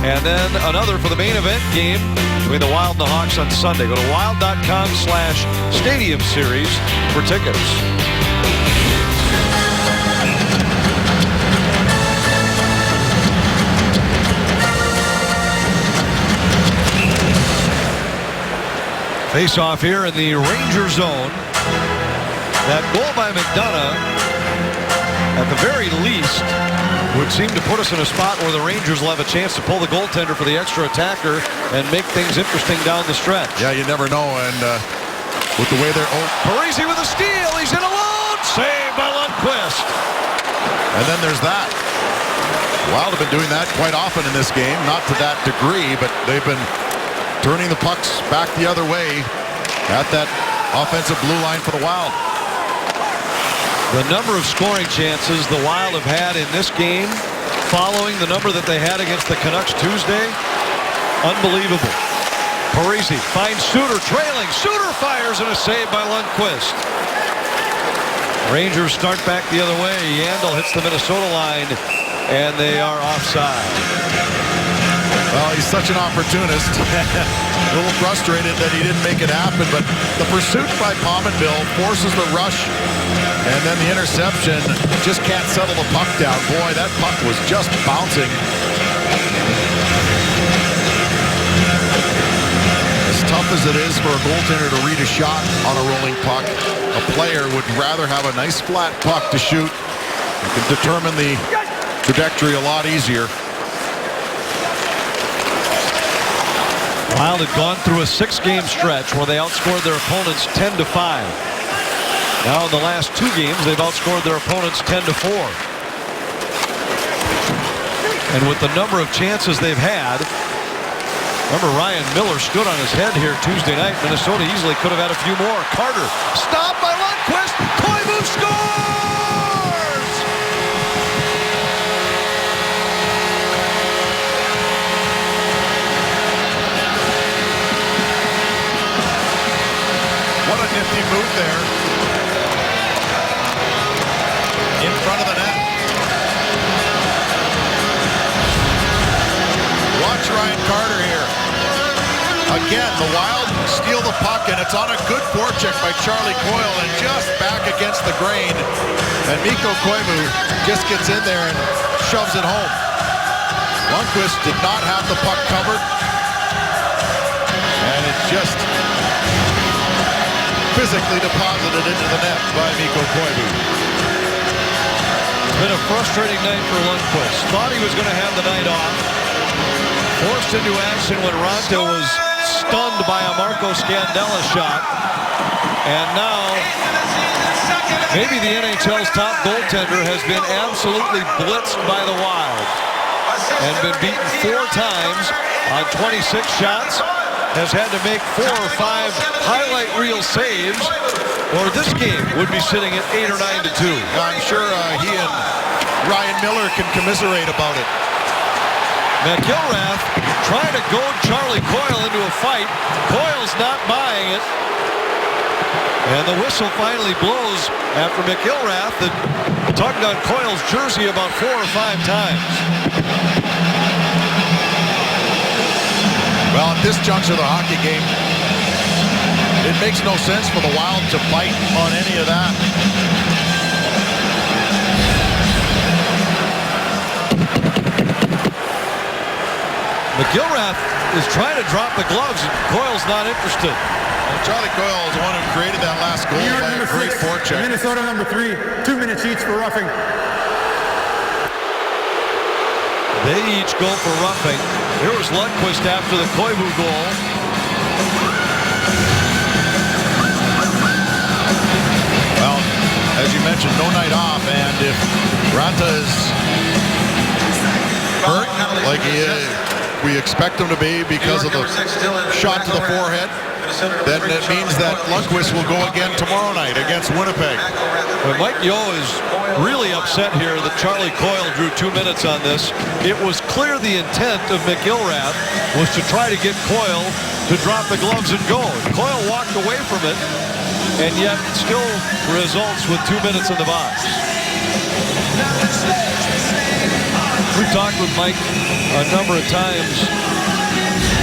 and then another for the main event game between the Wild and the Hawks on Sunday. Go to wild.com/stadium series for tickets. Face off here in the Ranger zone. That goal by McDonough, at the very least, would seem to put us in a spot where the Rangers will have a chance to pull the goaltender for the extra attacker and make things interesting down the stretch. Yeah, you never know. And with the way they're... Parise with a steal. He's in alone. Saved by Lundqvist. And then there's that. Wild have been doing that quite often in this game. Not to that degree, but they've been turning the pucks back the other way at that offensive blue line for the Wild. The number of scoring chances the Wild have had in this game, following the number that they had against the Canucks Tuesday, unbelievable. Parise finds Suter trailing. Suter fires and a save by Lundqvist. Rangers start back the other way. Yandel hits the Minnesota line, and they are offside. Well, he's such an opportunist. A little frustrated that he didn't make it happen, but the pursuit by Pominville forces the rush, and then the interception just can't settle the puck down. Boy, that puck was just bouncing. As tough as it is for a goaltender to read a shot on a rolling puck, a player would rather have a nice flat puck to shoot. You can determine the trajectory a lot easier. Wild had gone through a 6-game stretch where they outscored their opponents 10-5. Now in the last 2 games, they've outscored their opponents 10-4. And with the number of chances they've had, remember Ryan Miller stood on his head here Tuesday night. Minnesota easily could have had a few more. Carter, stopped by Lundqvist. Koivu scores! What a nifty move there. In front of the net. Watch Ryan Carter here. Again, the Wild steal the puck, and it's on a good forecheck by Charlie Coyle, and just back against the grain. And Mikko Koivu just gets in there and shoves it home. Lundqvist did not have the puck covered. And it just physically deposited into the net by Mikko Koivu. It's been a frustrating night for Lundqvist. Thought he was going to have the night off. Forced into action when Raanta was stunned by a Marco Scandella shot. And now, maybe the NHL's top goaltender has been absolutely blitzed by the Wild and been beaten 4 times on 26 shots. Has had to make 4 or 5 highlight reel saves, or this game would be sitting at 8 or 9-2. I'm sure he and Ryan Miller can commiserate about it. McIlrath trying to goad Charlie Coyle into a fight. Coyle's not buying it. And the whistle finally blows after McIlrath that tugged on Coyle's jersey about 4 or 5 times. Well, at this juncture of the hockey game, it makes no sense for the Wild to bite on any of that. McIlrath is trying to drop the gloves. Coyle's not interested. Charlie Coyle is the one who created that last goal New York by a number great 6, forecheck. Minnesota number 3, 2 minutes each for roughing. They each go for roughing. Here was Lundqvist after the Koivu goal. Well, as you mentioned, no night off, and if Ranta is hurt like he is, we expect him to be because of the shot to the forehead, then it means that Lundqvist will go again tomorrow night against Winnipeg. Well, Mike Yeo is really upset here that Charlie Coyle drew 2 minutes on this. It was clear the intent of McIlrath was to try to get Coyle to drop the gloves and go. Coyle walked away from it, and yet still results with 2 minutes in the box. We've talked with Mike a number of times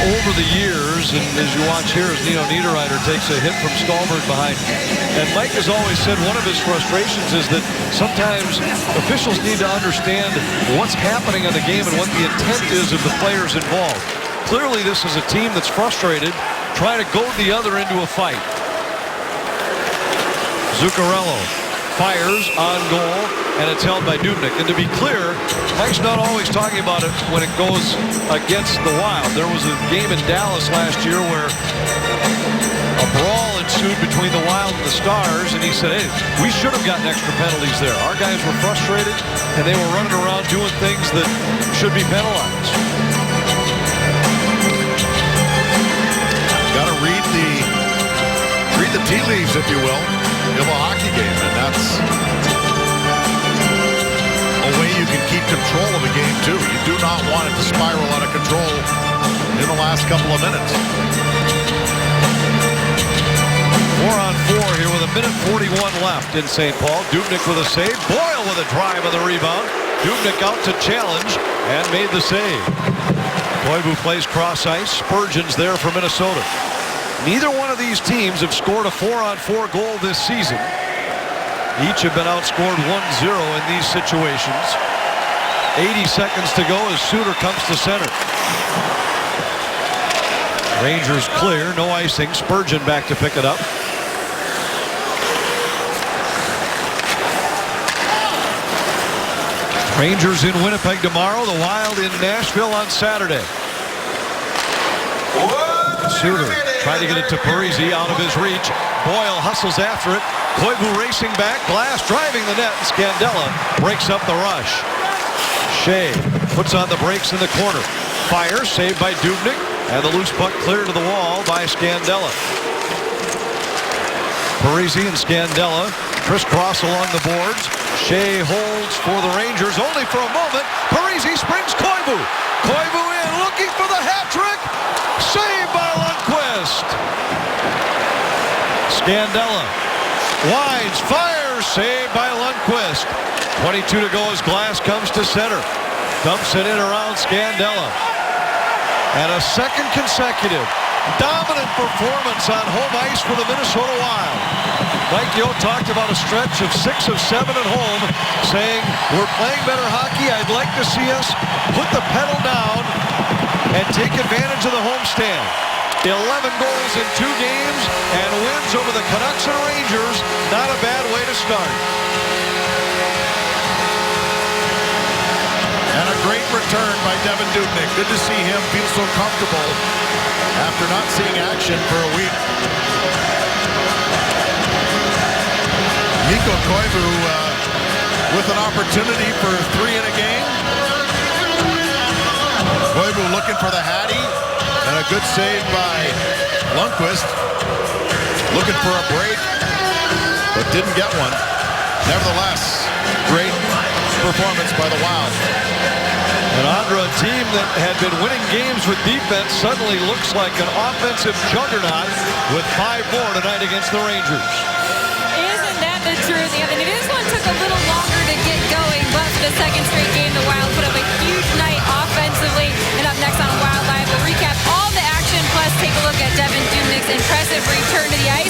over the years, and as you watch here as Nino Niederreiter takes a hit from Stallberg behind. And Mike has always said one of his frustrations is that sometimes officials need to understand what's happening in the game and what the intent is of the players involved. Clearly this is a team that's frustrated, trying to goad the other into a fight. Zuccarello fires on goal, and it's held by Dubnyk. And to be clear, Mike's not always talking about it when it goes against the Wild. There was a game in Dallas last year where a brawl ensued between the Wild and the Stars, and he said, hey, we should have gotten extra penalties there. Our guys were frustrated, and they were running around doing things that should be penalized. Got to read the tea leaves, if you will, of a hockey game, and that's a way you can keep control of a game too. You do not want it to spiral out of control in the last couple of minutes. 4-on-4 here with 1:41 left in St. Paul. Dubnyk with a save. Boyle with a drive on the rebound. Dubnyk out to challenge and made the save. Koivu plays cross ice. Spurgeon's there for Minnesota. Neither one of these teams have scored a 4-on-4 goal this season. Each have been outscored 1-0 in these situations. 80 seconds to go as Suter comes to center. Rangers clear, no icing. Spurgeon back to pick it up. Rangers in Winnipeg tomorrow. The Wild in Nashville on Saturday. Suter trying to get it to Parise, out of his reach. Boyle hustles after it. Koivu racing back. Glass driving the net. Scandella breaks up the rush. Shea puts on the brakes in the corner. Fire saved by Dubnyk. And the loose puck cleared to the wall by Scandella. Parise and Scandella crisscross along the boards. Shea holds for the Rangers only for a moment. Parise springs Koivu. Koivu in, looking for the hat trick. Saved by Lundqvist. Scandella winds, fires, saved by Lundqvist. 22 to go as Glass comes to center. Dumps it in around Scandella. And a second consecutive dominant performance on home ice for the Minnesota Wild. Mike Yeo talked about a stretch of 6 of 7 at home, saying, we're playing better hockey. I'd like to see us put the pedal down and take advantage of the homestand. 11 goals in 2 games and wins over the Canucks and Rangers. Not a bad way to start. And a great return by Devan Dubnyk. Good to see him feel so comfortable after not seeing action for a week. Mikko Koivu with an opportunity for 3 in a game. Koivu looking for the Hattie, and a good save by Lundqvist. Looking for a break, but didn't get one. Nevertheless, great performance by the Wild. And Andra, a team that had been winning games with defense, suddenly looks like an offensive juggernaut with 5 more tonight against the Rangers. Isn't that the truth, Anthony? This one took a little longer to get going, but for the second straight game, the Wild put up a huge night offensively. And up next on Wild Live, we'll recap all the action, plus take a look at Devan Dubnyk's impressive return to the ice.